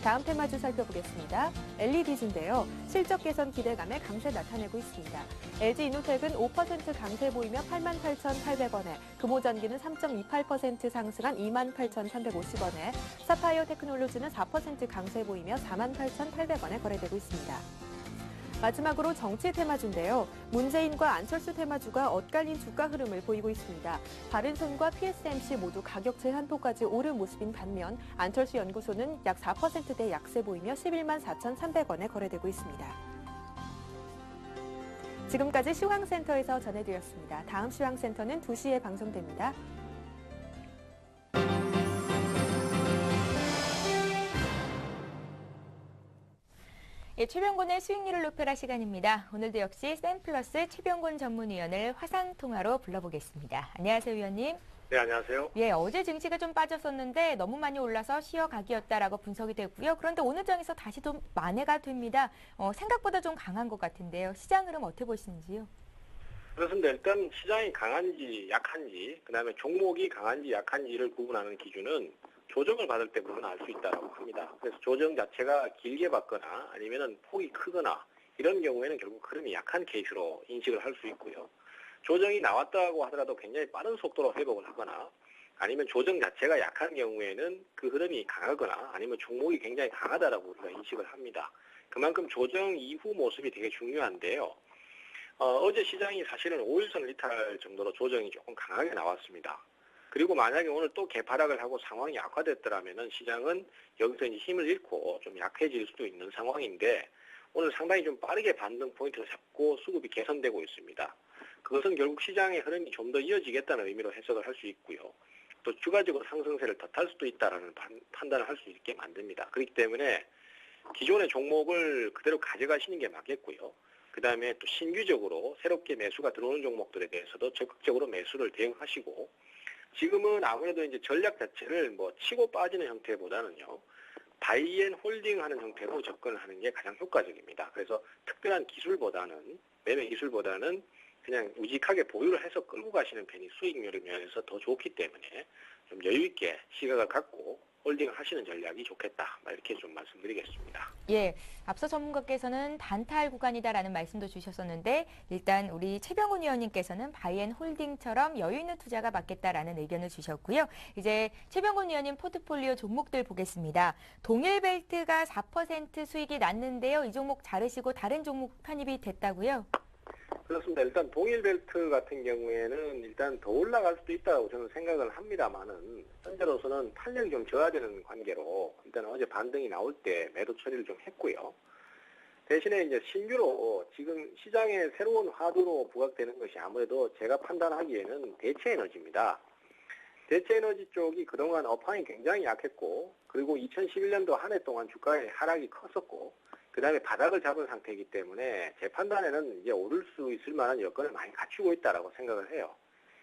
다음 테마주 살펴보겠습니다. LED주인데요. 실적 개선 기대감에 강세 나타내고 있습니다. LG이노텍은 5% 강세 보이며 88,800원에, 금호전기는 3.28% 상승한 28,350원에, 사파이어 테크놀로지는 4% 강세 보이며 48,800원에 거래되고 있습니다. 마지막으로 정치 테마주인데요. 문재인과 안철수 테마주가 엇갈린 주가 흐름을 보이고 있습니다. 바른손과 PSMC 모두 가격체 한포까지 오른 모습인 반면 안철수 연구소는 약 4%대 약세 보이며 11만 4,300원에 거래되고 있습니다. 지금까지 시황센터에서 전해드렸습니다. 다음 시황센터는 2시에 방송됩니다. 예, 최병곤의 수익률을 높여라 시간입니다. 오늘도 역시 샘플러스 최병곤 전문위원을 화상통화로 불러보겠습니다. 안녕하세요, 위원님. 네, 안녕하세요. 예, 어제 증시가 좀 빠졌었는데 너무 많이 올라서 쉬어가기였다라고 분석이 됐고요. 그런데 오늘 장에서 다시 좀 만회가 됩니다. 생각보다 좀 강한 것 같은데요. 시장 흐름 어떻게 보시는지요? 그렇습니다. 일단 시장이 강한지 약한지, 그다음에 종목이 강한지 약한지를 구분하는 기준은 조정을 받을 때부터는 알 수 있다고 합니다. 그래서 조정 자체가 길게 받거나 아니면은 폭이 크거나 이런 경우에는 결국 흐름이 약한 케이스로 인식을 할 수 있고요. 조정이 나왔다고 하더라도 굉장히 빠른 속도로 회복을 하거나 아니면 조정 자체가 약한 경우에는 그 흐름이 강하거나 아니면 종목이 굉장히 강하다라고 우리가 인식을 합니다. 그만큼 조정 이후 모습이 되게 중요한데요. 어제 시장이 사실은 5일선 리탈 정도로 조정이 조금 강하게 나왔습니다. 그리고 만약에 오늘 또 개파락을 하고 상황이 악화됐더라면은 시장은 여기서 이제 힘을 잃고 좀 약해질 수도 있는 상황인데 오늘 상당히 좀 빠르게 반등 포인트를 잡고 수급이 개선되고 있습니다. 그것은 결국 시장의 흐름이 좀 더 이어지겠다는 의미로 해석을 할 수 있고요. 또 추가적으로 상승세를 더 탈 수도 있다라는 판단을 할 수 있게 만듭니다. 그렇기 때문에 기존의 종목을 그대로 가져가시는 게 맞겠고요. 그 다음에 또 신규적으로 새롭게 매수가 들어오는 종목들에 대해서도 적극적으로 매수를 대응하시고 지금은 아무래도 이제 전략 자체를 뭐 치고 빠지는 형태보다는요. 바이앤 홀딩 하는 형태로 접근을 하는 게 가장 효과적입니다. 그래서 특별한 기술보다는 매매 기술보다는 그냥 우직하게 보유를 해서 끌고 가시는 편이 수익률의 면에서 더 좋기 때문에 좀 여유 있게 시각을 갖고 홀딩을 하시는 전략이 좋겠다. 이렇게 좀 말씀드리겠습니다. 예, 앞서 전문가께서는 단타할 구간이다라는 말씀도 주셨었는데 일단 우리 최병훈 위원님께서는 바이앤홀딩처럼 여유 있는 투자가 맞겠다라는 의견을 주셨고요. 이제 최병훈 위원님 포트폴리오 종목들 보겠습니다. 동일벨트가 4% 수익이 났는데요. 이 종목 자르시고 다른 종목 편입이 됐다고요? 그렇습니다. 일단 동일벨트 같은 경우에는 일단 더 올라갈 수도 있다고 저는 생각을 합니다만은 현재로서는 탄력이 좀 저하되는 관계로 일단 어제 반등이 나올 때 매도 처리를 좀 했고요. 대신에 이제 신규로 지금 시장에 새로운 화두로 부각되는 것이 아무래도 제가 판단하기에는 대체에너지입니다. 대체에너지 쪽이 그동안 업황이 굉장히 약했고 그리고 2011년도 한 해 동안 주가의 하락이 컸었고 그 다음에 바닥을 잡은 상태이기 때문에 제 판단에는 이제 오를 수 있을 만한 여건을 많이 갖추고 있다라고 생각을 해요.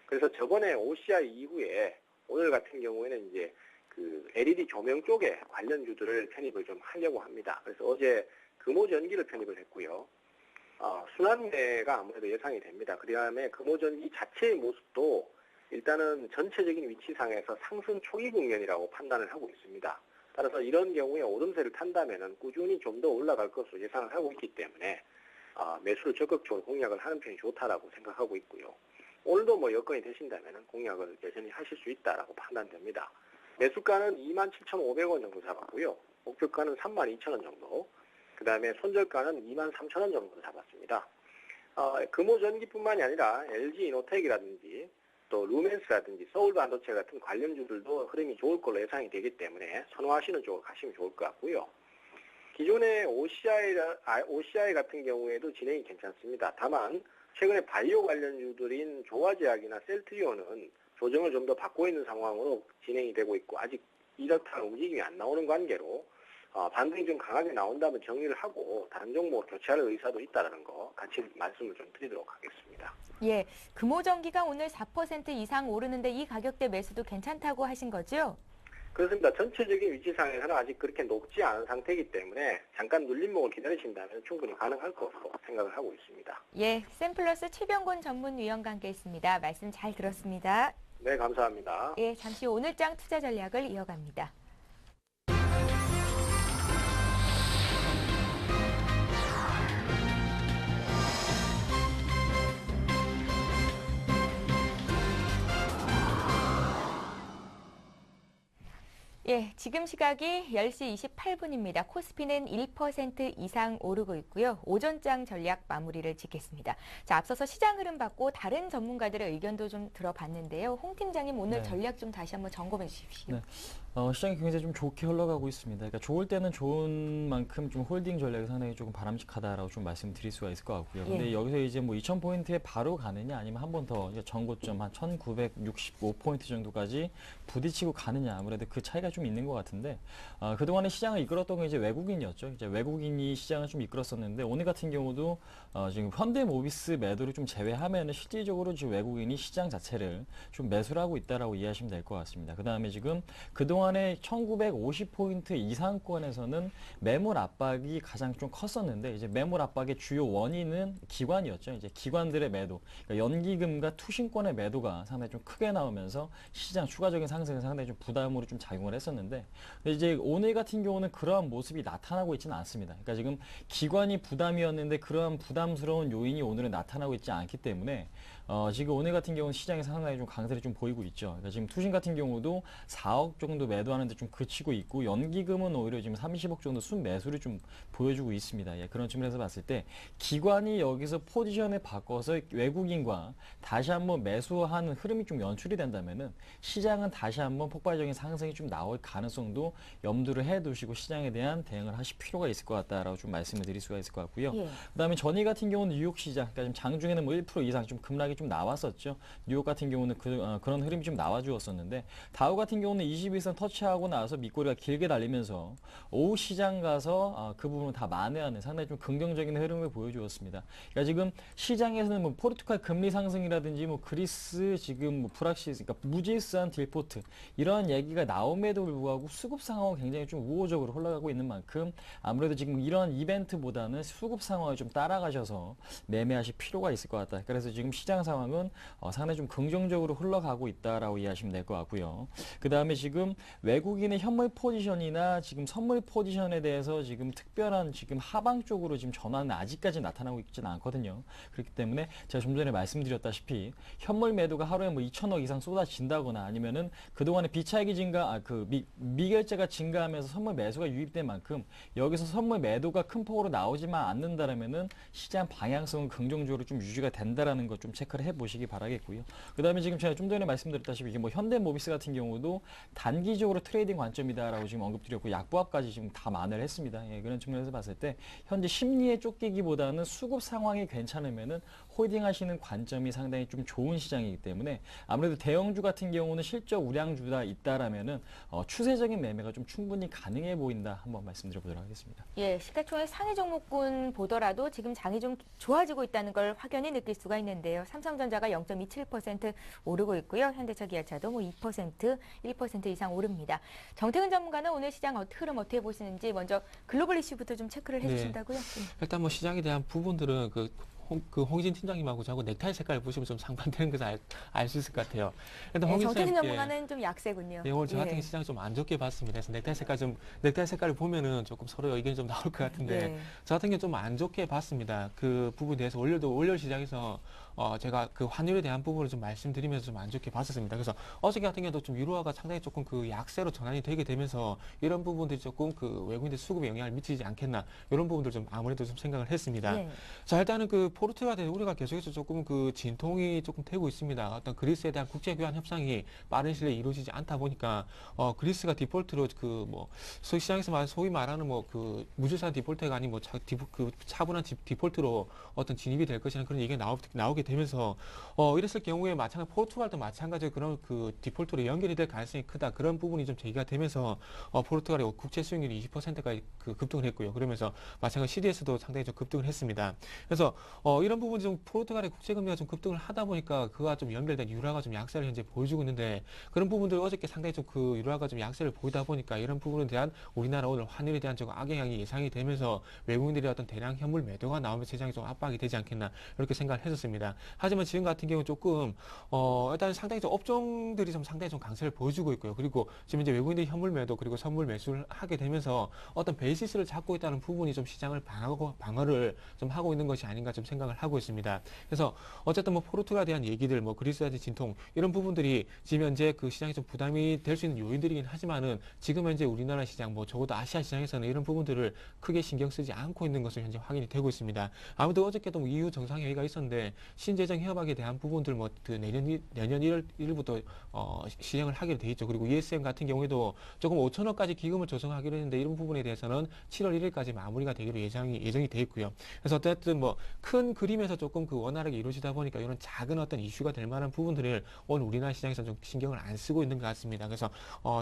그래서 저번에 OCI 이후에 오늘 같은 경우에는 이제 그 LED 조명 쪽에 관련주들을 편입을 좀 하려고 합니다. 그래서 어제 금호전기를 편입을 했고요. 순환매가 아무래도 예상이 됩니다. 그 다음에 금호전기 자체의 모습도 일단은 전체적인 위치상에서 상승 초기 국면이라고 판단을 하고 있습니다. 따라서 이런 경우에 오름세를 탄다면은 꾸준히 좀 더 올라갈 것으로 예상을 하고 있기 때문에 매수를 적극적으로 공략을 하는 편이 좋다라고 생각하고 있고요. 오늘도 뭐 여건이 되신다면은 공략을 여전히 하실 수 있다라고 판단됩니다. 매수가는 27,500원 정도 잡았고요. 목표가는 32,000원 정도. 그 다음에 손절가는 23,000원 정도 잡았습니다. 금호전기뿐만이 아니라 LG이노텍이라든지 또 루멘스라든지 서울반도체 같은 관련주들도 흐름이 좋을 걸로 예상이 되기 때문에 선호하시는 쪽으로 가시면 좋을 것 같고요. 기존의 OCI 같은 경우에도 진행이 괜찮습니다. 다만 최근에 바이오 관련주들인 조화제약이나 셀트리온은 조정을 좀 더 받고 있는 상황으로 진행이 되고 있고 아직 이렇다는 움직임이 안 나오는 관계로 반등이 좀 강하게 나온다면 정리를 하고 다른 종목 교체할 의사도 있다는 거 같이 말씀을 좀 드리도록 하겠습니다. 예, 금호전기가 오늘 4% 이상 오르는데 이 가격대 매수도 괜찮다고 하신 거죠? 그렇습니다. 전체적인 위치상에서는 아직 그렇게 높지 않은 상태이기 때문에 잠깐 눌림목을 기다리신다면 충분히 가능할 것으로 생각을 하고 있습니다. 예, 샘플러스 최병곤 전문위원과 함께했습니다. 말씀 잘 들었습니다. 네, 감사합니다. 예, 잠시 후 오늘장 투자 전략을 이어갑니다. 예, 지금 시각이 10시 28분입니다. 코스피는 1% 이상 오르고 있고요. 오전장 전략 마무리를 짓겠습니다. 자, 앞서서 시장 흐름 받고 다른 전문가들의 의견도 좀 들어봤는데요. 홍 팀장님 오늘 네. 전략 좀 다시 한번 점검해 주십시오. 네. 시장이 굉장히 좀 좋게 흘러가고 있습니다. 그러니까 좋을 때는 좋은 만큼 좀 홀딩 전략이 상당히 조금 바람직하다라고 좀 말씀드릴 수가 있을 것 같고요. 근데 예. 여기서 이제 뭐 2,000포인트에 바로 가느냐 아니면 한 번 더 전고점 한 1,965포인트 정도까지 부딪히고 가느냐 아무래도 그 차이가 좀 있는 것 같은데 그동안에 시장을 이끌었던 게 이제 외국인이었죠. 이제 외국인이 시장을 좀 이끌었었는데 오늘 같은 경우도 지금 현대모비스 매도를 좀 제외하면은 실질적으로 지금 외국인이 시장 자체를 좀 매수를 하고 있다라고 이해하시면 될 것 같습니다. 그 다음에 지금 그동안에 1950포인트 이상권에서는 매물 압박이 가장 좀 컸었는데 이제 매물 압박의 주요 원인은 기관이었죠. 이제 기관들의 매도, 그러니까 연기금과 투신권의 매도가 상당히 좀 크게 나오면서 시장 추가적인 상승에 상당히 좀 부담으로 좀 작용을 했었는데 근데 이제 오늘 같은 경우는 그러한 모습이 나타나고 있지는 않습니다. 그러니까 지금 기관이 부담이었는데 그러한 부담스러운 요인이 오늘은 나타나고 있지 않기 때문에 지금 오늘 같은 경우는 시장이 상당히 좀 강세를 좀 보이고 있죠. 그러니까 지금 투신 같은 경우도 4억 정도 매도하는데 좀 그치고 있고 연기금은 오히려 지금 30억 정도 순매수를 좀 보여주고 있습니다. 예, 그런 측면에서 봤을 때 기관이 여기서 포지션을 바꿔서 외국인과 다시 한번 매수하는 흐름이 좀 연출이 된다면은 시장은 다시 한번 폭발적인 상승이 좀 나올 가능성도 염두를 해두시고 시장에 대한 대응을 하실 필요가 있을 것 같다라고 좀 말씀을 드릴 수가 있을 것 같고요. 예. 그다음에 전일 같은 경우는 뉴욕 시장, 그러니까 지금 장중에는 뭐 1% 이상 좀 급락이 좀 나왔었죠. 뉴욕 같은 경우는 그런 흐름이 좀 나와주었었는데 다우 같은 경우는 21선 터치하고 나서 밑꼬리가 길게 달리면서 오후 시장 가서 그 부분을 다 만회하는 상당히 좀 긍정적인 흐름을 보여주었습니다. 그러니까 지금 시장에서는 뭐 포르투갈 금리 상승이라든지 뭐 그리스 지금 뭐 불확실성, 그러니까 무질서한 딜포트 이러한 얘기가 나옴에도 불구하고 수급 상황은 굉장히 좀 우호적으로 흘러가고 있는 만큼 아무래도 지금 이런 이벤트보다는 수급 상황을 좀 따라가셔서 매매하실 필요가 있을 것 같다. 그래서 지금 시장 상황은 상당히 좀 긍정적으로 흘러가고 있다라고 이해하시면 될 것 같고요. 그 다음에 지금 외국인의 현물 포지션이나 지금 선물 포지션에 대해서 지금 특별한 지금 하방 쪽으로 지금 전환은 아직까지 나타나고 있지는 않거든요. 그렇기 때문에 제가 좀 전에 말씀드렸다시피 현물 매도가 하루에 뭐 2천억 이상 쏟아진다거나 아니면은 그동안에 비차익이 증가, 미결제가 증가하면서 선물 매수가 유입된 만큼 여기서 선물 매도가 큰 폭으로 나오지만 않는다라면은 시장 방향성은 긍정적으로 좀 유지가 된다라는 것 좀 체크를 해보시기 바라겠고요. 그 다음에 지금 제가 좀 전에 말씀드렸다시피 이게 뭐 현대모비스 같은 경우도 단기적으로 트레이딩 관점이다라고 지금 언급드렸고 약보합까지 지금 다 만회를 했습니다. 예, 그런 측면에서 봤을 때 현재 심리에 쫓기기보다는 수급 상황이 괜찮으면은 홀딩하시는 관점이 상당히 좀 좋은 시장이기 때문에 아무래도 대형주 같은 경우는 실적 우량주가 있다라면은 추세적인 매매가 좀 충분히 가능해 보인다 한번 말씀드려보도록 하겠습니다. 예, 시가총액 상위 종목군 보더라도 지금 장이 좀 좋아지고 있다는 걸 확연히 느낄 수가 있는데요. 삼성전자가 0.27% 오르고 있고요. 현대차, 기아차도 뭐 2%, 1% 이상 오릅니다. 정태근 전문가는 오늘 시장 흐름 어떻게 보시는지 먼저 글로벌 이슈부터 좀 체크를 해주신다고요? 일단 뭐 시장에 대한 부분들은 홍희진 팀장님하고 저하고 넥타이 색깔을 보시면 좀 상반되는 것을 알 수 있을 것 같아요. 일단 홍희진 정태근 쌤, 전문가는 좀 약세군요. 오늘 저 같은 시장 좀 안 좋게 봤습니다. 그래서 넥타이 색깔을 보면은 조금 서로 의견이 좀 나올 것 같은데 저 같은 경우 좀 안 좋게 봤습니다. 그 부분에 대해서 월요일 시장에서 제가 그 환율에 대한 부분을 좀 말씀드리면서 좀 안 좋게 봤었습니다. 그래서 어저께 같은 경우도 좀 유로화가 상당히 조금 그 약세로 전환이 되게 되면서 이런 부분들이 조금 그 외국인들 수급에 영향을 미치지 않겠나 이런 부분들 좀 아무래도 좀 생각을 했습니다. 자, 일단은 그 포르투갈에 대해서 우리가 계속해서 조금 그 진통이 조금 되고 있습니다. 어떤 그리스에 대한 국제 교환 협상이 빠른 시일에 이루어지지 않다 보니까 그리스가 디폴트로 그 뭐 시장에서 소위 말하는 뭐 그 무질서한 디폴트가 아닌 뭐 차분한 디폴트로 어떤 진입이 될 것이라는 그런 얘기가 나오게 되면서 이랬을 경우에 포르투갈도 마찬가지로 그런 그 디폴트로 연결이 될 가능성이 크다. 그런 부분이 좀 제기가 되면서 포르투갈의 국채 수익률이 20%까지 그 급등을 했고요. 그러면서 마찬가지로 CDS도 상당히 좀 급등을 했습니다. 그래서 이런 부분이 좀 포르투갈의 국채 금리가 좀 급등을 하다 보니까 그와 좀 연결된 유로화가 좀 약세를 현재 보여주고 있는데 그런 부분들 어저께 상당히 좀 그 유로화가 좀 약세를 보이다 보니까 이런 부분에 대한 우리나라 오늘 환율에 대한 좀 악영향이 예상이 되면서 외국인들의 어떤 대량 현물 매도가 나오면서 시장이 좀 압박이 되지 않겠나 이렇게 생각을 했었습니다. 하지만 지금 같은 경우는 조금 일단 상당히 좀 업종들이 좀 상당히 좀 강세를 보여주고 있고요. 그리고 지금 이제 외국인들이 현물 매도 그리고 선물 매수를 하게 되면서 어떤 베이시스를 잡고 있다는 부분이 좀 시장을 방어를 좀 하고 있는 것이 아닌가 좀 생각을 생각을 하고 있습니다. 그래서 어쨌든 뭐 포르투갈에 대한 얘기들, 뭐 그리스에 대한 진통 이런 부분들이 지금 현재 그 시장에 좀 부담이 될 수 있는 요인들이긴 하지만은 지금 현재 우리나라 시장, 뭐 적어도 아시아 시장에서는 이런 부분들을 크게 신경 쓰지 않고 있는 것으로 현재 확인이 되고 있습니다. 아무튼 어저께도 뭐 EU 정상회의가 있었는데 신재정 협약에 대한 부분들 뭐 그 내년 1월부터 시행을 하기로 돼 있죠. 그리고 ESM 같은 경우에도 조금 5천억까지 기금을 조성하기로 했는데 이런 부분에 대해서는 7월 1일까지 마무리가 되기로 예정이 돼 있고요. 그래서 어쨌든 뭐 큰 그림에서 조금 그 원활하게 이루어지다 보니까 이런 작은 어떤 이슈가 될 만한 부분들을 오늘 우리나라 시장에서 좀 신경을 안 쓰고 있는 것 같습니다. 그래서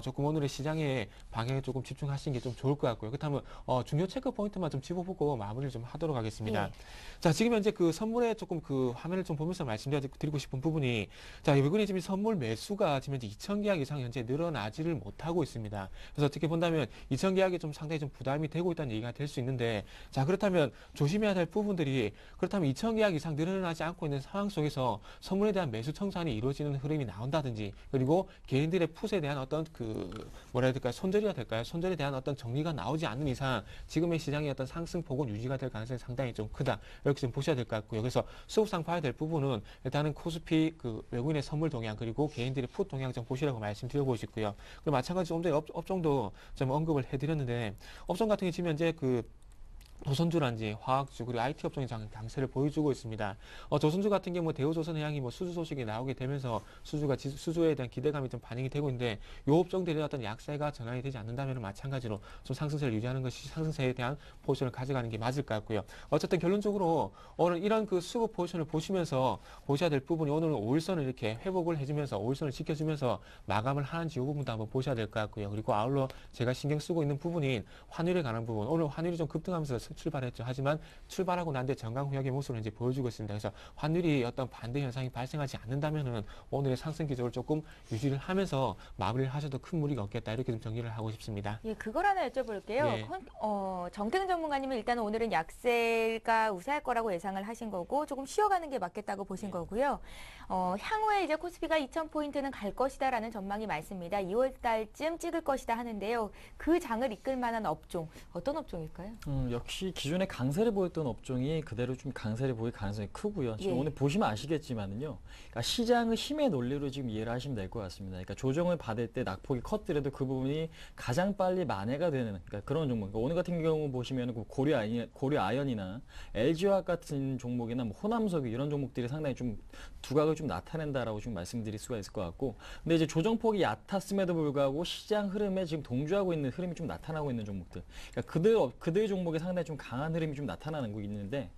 조금 오늘의 시장의 방향에 조금 집중하시는 게 좀 좋을 것 같고요. 그렇다면 중요 체크 포인트만 좀 짚어보고 마무리를 좀 하도록 하겠습니다. 예. 자, 지금 현재 그 선물에 조금 그 화면을 좀 보면서 말씀드리고 싶은 부분이 자, 외국인의 지금 선물 매수가 지금 현재 2,000계약 이상 현재 늘어나지를 못하고 있습니다. 그래서 어떻게 본다면 2,000계약이 좀 상당히 좀 부담이 되고 있다는 얘기가 될 수 있는데 자, 그렇다면 조심해야 될 부분들이 그렇다면 2,000계약 이상 늘어나지 않고 있는 상황 속에서 선물에 대한 매수 청산이 이루어지는 흐름이 나온다든지 그리고 개인들의 풋에 대한 어떤 그 뭐라 해야 될까요? 손절이가 될까요? 손절에 대한 어떤 정리가 나오지 않는 이상 지금의 시장의 어떤 상승폭은 유지가 될 가능성이 상당히 좀 크다. 이렇게 좀 보셔야 될 것 같고요. 그래서 수급상 봐야 될 부분은 일단은 코스피 그 외국인의 선물 동향 그리고 개인들의 풋 동향 좀 보시라고 말씀드려보고 싶고요. 그리고 마찬가지로 좀 전에 업종도 좀 언급을 해드렸는데 업종 같은 게 지금 현재 그 조선주란지 화학주 그리고 IT 업종이 강세를 보여주고 있습니다. 조선주 같은 경우 대우조선해양이 뭐 수주 소식이 나오게 되면서 수주에 대한 기대감이 좀 반영이 되고 있는데 이 업종들의 어떤 약세가 전환이 되지 않는다면 마찬가지로 좀 상승세를 유지하는 것이 상승세에 대한 포지션을 가져가는 게 맞을 것 같고요. 어쨌든 결론적으로 오늘 이런 그 수급 포지션을 보시면서 보셔야 될 부분이 오늘은 5일선을 이렇게 회복을 해주면서 5일선을 지켜주면서 마감을 하는지 이 부분도 한번 보셔야 될 것 같고요. 그리고 아울러 제가 신경 쓰고 있는 부분인 환율에 관한 부분 오늘 환율이 좀 급등하면서 출발했죠. 하지만 출발하고 난 뒤 정강 후약의 모습을 이제 보여주고 있습니다. 그래서 환율이 어떤 반대 현상이 발생하지 않는다면은 오늘의 상승 기조를 조금 유지를 하면서 마무리를 하셔도 큰 무리가 없겠다. 이렇게 좀 정리를 하고 싶습니다. 예, 그걸 하나 여쭤볼게요. 네. 정태근 전문가님은 일단 오늘은 약세가 우세할 거라고 예상을 하신 거고 조금 쉬어가는 게 맞겠다고 보신 거고요. 향후에 이제 코스피가 2,000포인트는 갈 것이다라는 전망이 많습니다. 2월 달쯤 찍을 것이다 하는데요. 그 장을 이끌 만한 업종, 어떤 업종일까요? 역시 기존에 강세를 보였던 업종이 그대로 좀 강세를 보일 가능성이 크고요. 지금 예. 오늘 보시면 아시겠지만은요. 그러니까 시장을 힘의 논리로 지금 이해를 하시면 될 것 같습니다. 그러니까 조정을 받을 때 낙폭이 컸더라도 그 부분이 가장 빨리 만회가 되는 그러니까 그런 종목. 그러니까 오늘 같은 경우 보시면 고려 아연이나 LG화학 같은 종목이나 뭐 호남석유 이런 종목들이 상당히 좀 두각을 좀 나타낸다라고 좀 말씀드릴 수가 있을 것 같고, 근데 이제 조정폭이 얕았음에도 불구하고 시장 흐름에 지금 동조하고 있는 흐름이 좀 나타나고 있는 종목들. 그러니까 그들 종목에 상당히 좀 강한 흐름이 좀 나타나는 거 있는데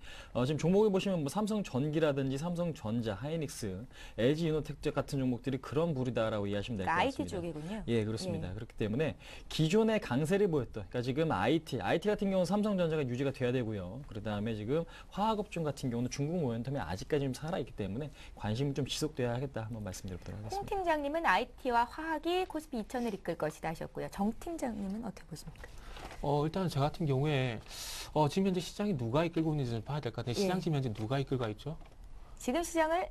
지금 종목을 보시면 뭐 삼성전기라든지 삼성전자, 하이닉스, LG이노텍 같은 종목들이 그런 부류다라고 이해하시면 될 것 그러니까 같습니다. IT 쪽이군요. 예, 그렇습니다. 예. 그렇기 때문에 기존에 강세를 보였던, 그러니까 지금 IT 같은 경우는 삼성전자가 유지가 돼야 되고요. 그 다음에 지금 화학업종 같은 경우는 중국 모멘텀이 아직까지 좀 살아있기 때문에 관심이 좀 지속돼야 하겠다 한번 말씀드리도록 홍 하겠습니다. 팀장님은 IT와 화학이 코스피 2,000을 이끌 것이다 하셨고요. 정 팀장님은 어떻게 보십니까? 일단은 저 같은 경우에 지금 현재 시장이 누가 이끌고 있는지 좀 봐야 될 것 같아요. 시장 예. 지금 현재 누가 이끌고 있죠? 지금 시장을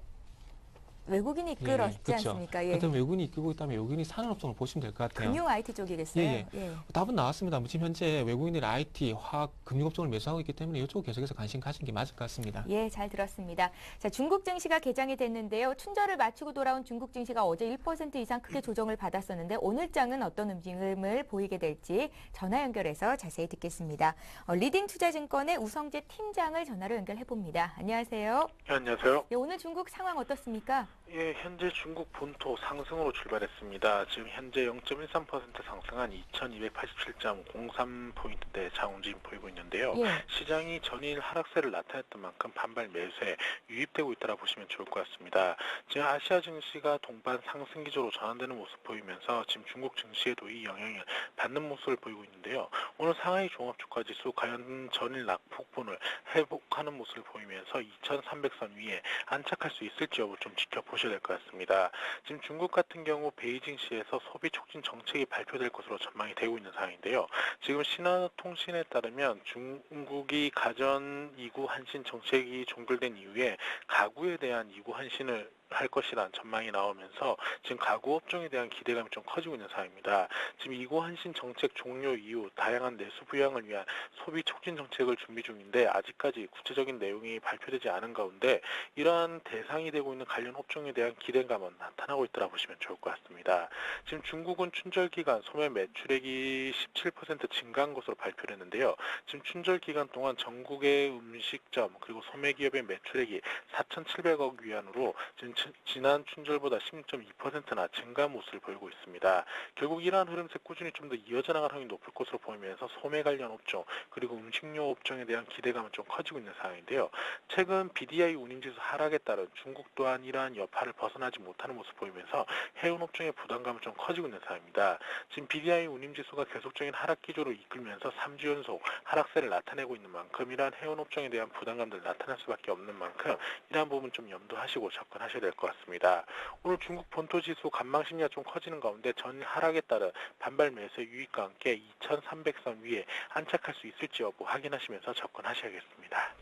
외국인이 이끌었지 그렇죠. 않습니까? 예. 그렇다면 외국인이 이끌고 있다면 외국인이 사는 업종을 보시면 될 것 같아요. 금융 IT 쪽이겠어요. 예, 예. 답은 나왔습니다. 지금 현재 외국인들이 IT, 화학, 금융업종을 매수하고 있기 때문에 이쪽 계속해서 관심 가시는 게 맞을 것 같습니다. 예, 잘 들었습니다. 자, 중국 증시가 개장이 됐는데요. 춘절을 마치고 돌아온 중국 증시가 어제 1% 이상 크게 조정을 받았었는데 오늘 장은 어떤 움직임을 보이게 될지 전화 연결해서 자세히 듣겠습니다. 리딩투자증권의 우성재 팀장을 전화로 연결해 봅니다. 안녕하세요. 네, 안녕하세요. 예, 오늘 중국 상황 어떻습니까? 예, 현재 중국 본토 상승으로 출발했습니다. 지금 현재 0.13% 상승한 2287.03포인트대 장움직임 보이고 있는데요. 예. 시장이 전일 하락세를 나타냈던 만큼 반발 매수에 유입되고 있다고 보시면 좋을 것 같습니다. 지금 아시아 증시가 동반 상승 기조로 전환되는 모습 보이면서 지금 중국 증시에도 이 영향을 받는 모습을 보이고 있는데요. 오늘 상하이 종합주가지수 과연 전일 낙폭분을 회복하는 모습을 보이면서 2300선 위에 안착할 수 있을지 여부 좀 지켜보셔야 될 것 같습니다. 지금 중국 같은 경우 베이징시에서 소비 촉진 정책이 발표될 것으로 전망이 되고 있는 상황인데요. 지금 신화통신에 따르면 중국이 가전 2구 한신 정책이 종결된 이후에 가구에 대한 2구 한신을 할 것이라는 전망이 나오면서 지금 가구 업종에 대한 기대감이 좀 커지고 있는 상황입니다. 지금 이고한신 정책 종료 이후 다양한 내수 부양을 위한 소비 촉진 정책을 준비 중인데 아직까지 구체적인 내용이 발표되지 않은 가운데 이러한 대상이 되고 있는 관련 업종에 대한 기대감은 나타나고 있다고 보시면 좋을 것 같습니다. 지금 중국은 춘절 기간 소매 매출액이 17% 증가한 것으로 발표를 했는데요. 지금 춘절 기간 동안 전국의 음식점 그리고 소매 기업의 매출액이 4,700억 위안으로 지금 지난 춘절보다 16.2%나 증가한 모습을 보이고 있습니다. 결국 이러한 흐름에서 꾸준히 좀 더 이어져 나갈 확률이 높을 것으로 보이면서 소매 관련 업종 그리고 음식료 업종에 대한 기대감은 좀 커지고 있는 상황인데요. 최근 BDI 운임지수 하락에 따른 중국 또한 이러한 여파를 벗어나지 못하는 모습을 보이면서 해운 업종의 부담감은 좀 커지고 있는 상황입니다. 지금 BDI 운임지수가 계속적인 하락 기조를 이끌면서 3주 연속 하락세를 나타내고 있는 만큼 이러한 해운 업종에 대한 부담감들 나타날 수밖에 없는 만큼 이러한 부분 좀 염두하시고 접근하셔야 될 것 같습니다. 오늘 중국 본토 지수 관망 심리가 좀 커지는 가운데 전일 하락에 따른 반발 매수의 유입과 함께 2,300선 위에 안착할 수 있을지 여부 확인하시면서 접근하셔야겠습니다.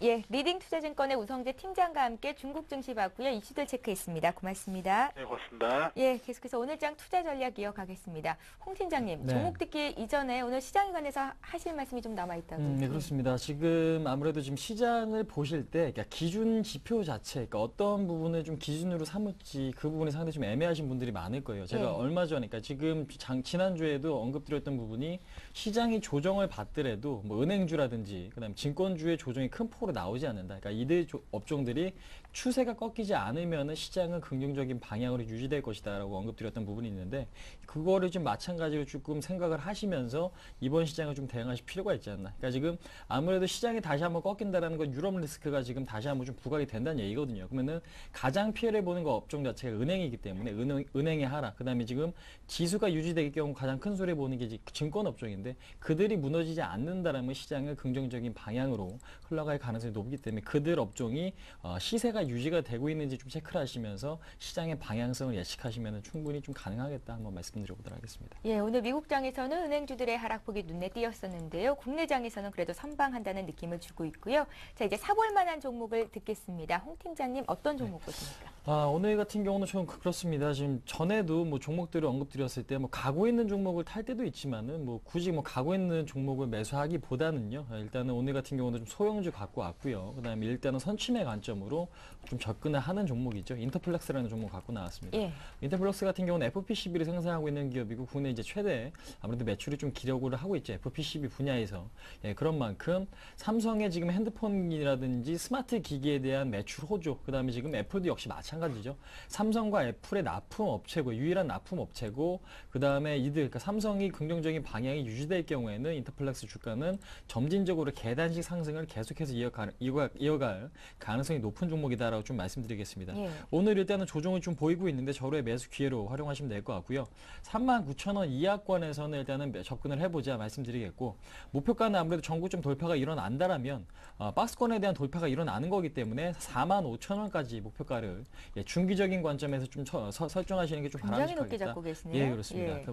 예, 리딩 투자증권의 우성재 팀장과 함께 중국 증시 봤고요. 이슈들 체크했습니다. 고맙습니다. 네, 고맙습니다. 예, 계속해서 오늘장 투자 전략 이어가겠습니다. 홍 팀장님, 네. 종목 듣기 이전에 오늘 시장에 관해서 하실 말씀이 좀 남아있다고. 네, 그렇습니다. 지금 아무래도 지금 시장을 보실 때 그러니까 기준 지표 자체, 그러니까 어떤 부분을 좀 기준으로 삼을지 그 부분이 상당히 좀 애매하신 분들이 많을 거예요. 제가 네. 얼마 전에, 그러니까 지금 지난주에도 언급드렸던 부분이 시장이 조정을 받더라도 뭐 은행주라든지 그다음에 증권주의 조정이 큰 폭으로 나오지 않는다. 그러니까 이들 업종들이 추세가 꺾이지 않으면은 시장은 긍정적인 방향으로 유지될 것이다라고 언급드렸던 부분이 있는데 그거를 좀 마찬가지로 조금 생각을 하시면서 이번 시장을 좀 대응하실 필요가 있지 않나. 그러니까 지금 아무래도 시장이 다시 한번 꺾인다라는 건 유럽 리스크가 지금 다시 한번 좀 부각이 된다는 얘기거든요. 그러면은 가장 피해를 보는 거 업종 자체가 은행이기 때문에 은행의 하락. 그다음에 지금 지수가 유지될 경우 가장 큰 소리 보는 게 증권 업종인데 그들이 무너지지 않는다라면 시장을 긍정적인 방향으로 흘러갈 가능성이 높기 때문에 그들 업종이 시세가 유지가 되고 있는지 좀 체크를 하시면서 시장의 방향성을 예측하시면 충분히 좀 가능하겠다 한번 말씀드려보도록 하겠습니다. 예, 오늘 미국장에서는 은행주들의 하락폭이 눈에 띄었었는데요. 국내장에서는 그래도 선방한다는 느낌을 주고 있고요. 자, 이제 사볼 만한 종목을 듣겠습니다. 홍 팀장님 어떤 종목 보십니까? 오늘 같은 경우는 좀 그렇습니다. 지금 전에도 뭐 종목들을 언급드렸을 때 뭐 가고 있는 종목을 탈 때도 있지만은 뭐 굳이 뭐 가고 있는 종목을 매수하기보다는요. 일단은 오늘 같은 경우는 좀 소형주 갖고 왔고요. 그다음에 일단은 선침의 관점으로 좀 접근을 하는 종목이죠. 인터플렉스라는 종목 갖고 나왔습니다. 예. 인터플렉스 같은 경우는 FPCB를 생산하고 있는 기업이고 국내 이제 최대 아무래도 매출이 좀 기록을 하고 있죠. FPCB 분야에서. 예, 그런 만큼 삼성의 지금 핸드폰이라든지 스마트 기기에 대한 매출 호조, 그다음에 지금 애플도 역시 마찬가지죠. 삼성과 애플의 납품 업체고 유일한 납품 업체고 그다음에 그러니까 삼성이 긍정적인 방향이 유지될 경우에는 인터플렉스 주가는 점진적으로 계단식 상승을 계속해서 이어갈 가능성이 높은 종목이다라고 좀 말씀드리겠습니다. 예. 오늘 일단은 조정을 좀 보이고 있는데 저로의 매수 기회로 활용하시면 될 것 같고요. 39,000원 이하권에서는 일단은 접근을 해보자 말씀드리겠고 목표가는 아무래도 전고점 돌파가 일어난다라면 박스권에 대한 돌파가 일어나는 거기 때문에 45,000원까지 목표가를 중기적인 관점에서 좀 설정하시는 게 좀 굉장히 높게 바람직하겠다. 잡고 계시네요. 예, 그렇습니다. 예.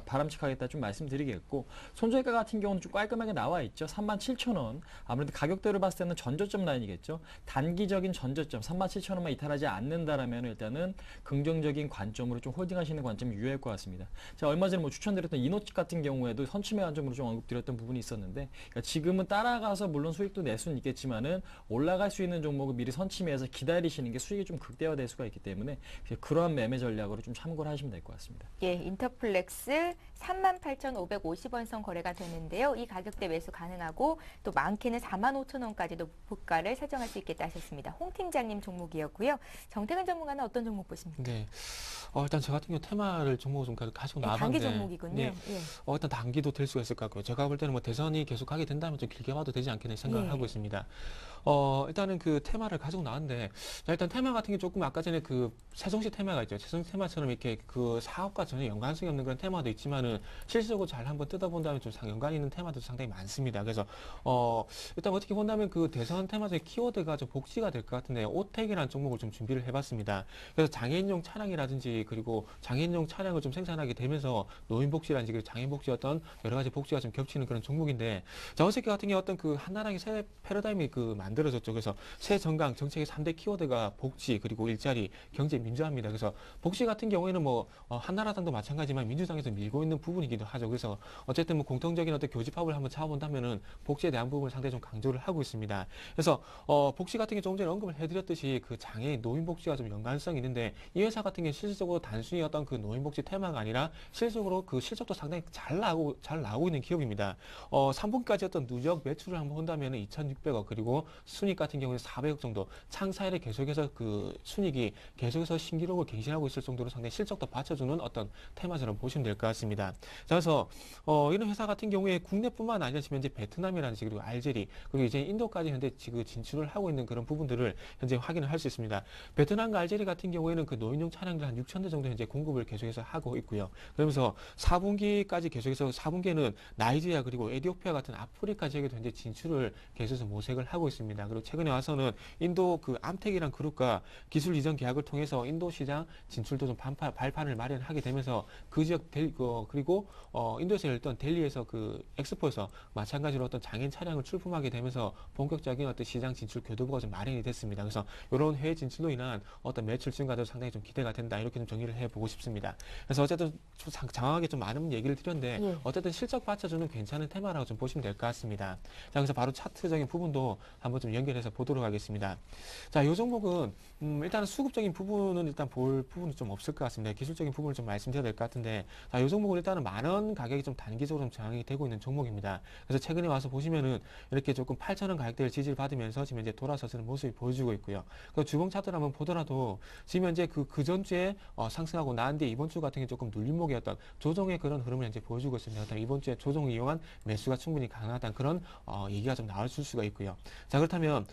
바람직하겠다 좀 말씀드리겠고 손절가 같은 경우는 좀 깔끔하게 나와 있죠. 37,000원. 아무래도 가격대로 봤을 때는 전저점 라인이겠죠. 단기적인 전저점 37,000원만 이탈하지 않는다라면 일단은 긍정적인 관점으로 좀 홀딩하시는 관점이 유효할 것 같습니다. 제가 얼마 전에 뭐 추천드렸던 이노치 같은 경우에도 선침의 관점으로 좀 언급드렸던 부분이 있었는데 그러니까 지금은 따라가서 물론 수익도 낼 수는 있겠지만은 올라갈 수 있는 종목을 미리 선침해서 기다리시는 게 수익이 좀 극대화될 수가 있기 때문에 그러한 매매 전략으로 좀 참고를 하시면 될 것 같습니다. 예, 인터플렉스 38,550원 선 거래가 되는데요. 이 가격대 매수 가능하고 또 많게는 45,000원까지도 목표가를 설정할 수 있겠다 하셨습니다. 홍 팀장님 종목이었고요. 정태근 전문가는 어떤 종목 보십니까? 네. 일단 저 같은 경우 테마를 종목을 좀 가지고 네, 나왔는데 단기 종목이군요. 네. 예. 일단 단기도 될 수가 있을 것 같고요. 제가 볼 때는 뭐 대선이 계속하게 된다면 좀 길게 봐도 되지 않겠나 생각을 예. 하고 있습니다. 일단은 그 테마를 가지고 나왔는데 자, 일단 테마 같은 게 조금 아까 전에 그 세종시 테마가 있죠. 세종시 테마처럼 이렇게 그 사업과 전혀 연관성이 없는 그런 테마도 있지만은 보시면은 실질적으로 잘 한번 뜯어본다면 좀 연관 있는 테마도 상당히 많습니다. 그래서 일단 어떻게 본다면 그 대선 테마의 키워드가 좀 복지가 될 것 같은데 오택이라는 종목을 좀 준비를 해봤습니다. 그래서 장애인용 차량이라든지 그리고 장애인용 차량을 좀 생산하게 되면서 노인 복지라든지 그리고 장애인 복지 어떤 여러 가지 복지가 좀 겹치는 그런 종목인데 자 어저께 같은 경우 어떤 그 한나라의 새 패러다임이 그 만들어졌죠. 그래서 새 정강 정책의 3대 키워드가 복지 그리고 일자리 경제 민주화입니다. 그래서 복지 같은 경우에는 뭐 한나라당도 마찬가지지만 민주당에서 밀고 있는 부분이기도 하죠. 그래서 어쨌든 뭐 공통적인 어떤 교집합을 한번 잡아본다면은 복지에 대한 부분을 상당히 좀 강조를 하고 있습니다. 그래서 복지 같은 게 조금 전에 언급을 해드렸듯이 그 장애인 노인 복지가 좀 연관성이 있는데 이 회사 같은 게 실질적으로 단순히 어떤 그 노인 복지 테마가 아니라 실질적으로 그 실적도 상당히 잘 나오고 있는 기업입니다. 3분기까지 어떤 누적 매출을 한번 본다면은 2,600억 그리고 순이익 같은 경우는 400억 정도 창사일에 계속해서 그 순이익이 계속해서 신기록을 갱신하고 있을 정도로 상당히 실적도 받쳐주는 어떤 테마처럼 보시면 될 것 같습니다. 자, 그래서 이런 회사 같은 경우에 국내뿐만 아니라 지금 현재 베트남이라든지 그리고 알제리 그리고 이제 인도까지 현재 지금 진출을 하고 있는 그런 부분들을 현재 확인을 할 수 있습니다. 베트남과 알제리 같은 경우에는 그 노인용 차량들 한 6,000대 정도 현재 공급을 계속해서 하고 있고요. 그러면서 4분기까지 계속해서 4분기에는 나이지리아 그리고 에티오피아 같은 아프리카 지역에도 현재 진출을 계속해서 모색을 하고 있습니다. 그리고 최근에 와서는 인도 그 암텍이란 그룹과 기술 이전 계약을 통해서 인도 시장 진출도 좀 발판을 마련하게 되면서 그 지역 그리고 인도에서 열렸던 델리에서 그 엑스포에서 마찬가지로 어떤 장애인 차량을 출품하게 되면서 본격적인 어떤 시장 진출 교두보가 좀 마련이 됐습니다. 그래서 이런 해외 진출로 인한 어떤 매출 증가도 상당히 좀 기대가 된다 이렇게 좀 정리를 해보고 싶습니다. 그래서 어쨌든 장황하게 좀 많은 얘기를 드렸는데 어쨌든 실적 받쳐주는 괜찮은 테마라고 좀 보시면 될 것 같습니다. 자, 그래서 바로 차트적인 부분도 한번 좀 연결해서 보도록 하겠습니다. 자, 이 종목은 일단은 수급적인 부분은 일단 볼 부분이 좀 없을 것 같습니다. 기술적인 부분을 좀 말씀드려야 될 것 같은데 자, 이 종목은 일단은 만원 가격이 좀 단기적으로 좀 저항이 되고 있는 종목입니다. 그래서 최근에 와서 보시면은 이렇게 조금 8,000원 가격대를 지지를 받으면서 지금 이제 돌아서는 모습이 보여주고 있고요. 그 주봉 차트를 한번 보더라도 지금 현재 그 전주에 상승하고 난 뒤에 이번 주 같은 게 조금 눌림목의 어떤 조정의 그런 흐름을 현재 보여주고 있습니다. 이번 주에 조정을 이용한 매수가 충분히 가능하다는 그런 얘기가 좀 나올 수가 있고요. 자, 그렇다면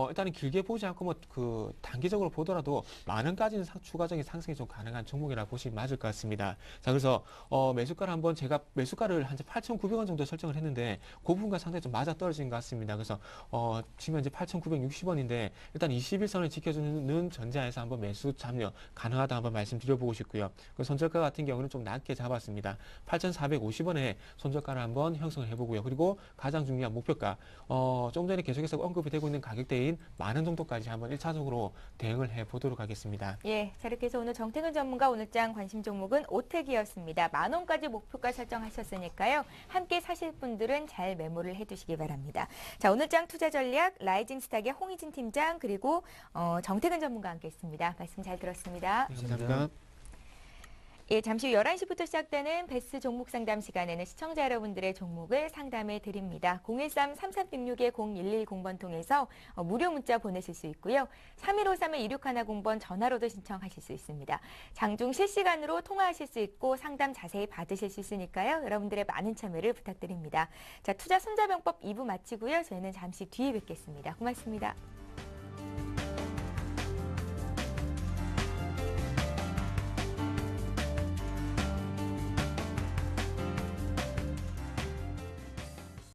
일단은 길게 보지 않고 뭐 그 단기적으로 보더라도 만원까지는 추가적인 상승이 좀 가능한 종목이라 보시면 맞을 것 같습니다. 자, 그래서 매수가를 한번 제가 매수가를 한 8,900원 정도 설정을 했는데 그 부분과 상당히 좀 맞아 떨어진 것 같습니다. 그래서 지금 현재 8,960원인데 일단 21선을 지켜주는 전제하에서 한번 매수 참여 가능하다 한번 말씀드려보고 싶고요. 그 손절가 같은 경우는 좀 낮게 잡았습니다. 8,450원에 손절가를 한번 형성을 해보고요. 그리고 가장 중요한 목표가 조금 전에 계속해서 언급이 되고 있는 가격대인 만원 정도까지 한번 1차적으로 대응을 해보도록 하겠습니다. 예, 자 이렇게 해서 오늘 정태근 전문가 오늘장 관심 종목은 오택이었습니다. 만원까지 목표가 설정하셨으니까요. 함께 사실 분들은 잘 메모를 해두시기 바랍니다. 자, 오늘장 투자 전략 라이징 스탁의 홍희진 팀장 그리고 정태근 전문가와 함께했습니다. 말씀 잘 들었습니다. 감사합니다. 예, 잠시 후 11시부터 시작되는 베스트 종목 상담 시간에는 시청자 여러분들의 종목을 상담해 드립니다. 013-3366-0110번 통해서 무료 문자 보내실 수 있고요. 3153-2610번 전화로도 신청하실 수 있습니다. 장중 실시간으로 통화하실 수 있고 상담 자세히 받으실 수 있으니까요. 여러분들의 많은 참여를 부탁드립니다. 자, 투자 손자병법 2부 마치고요. 저희는 잠시 뒤에 뵙겠습니다. 고맙습니다.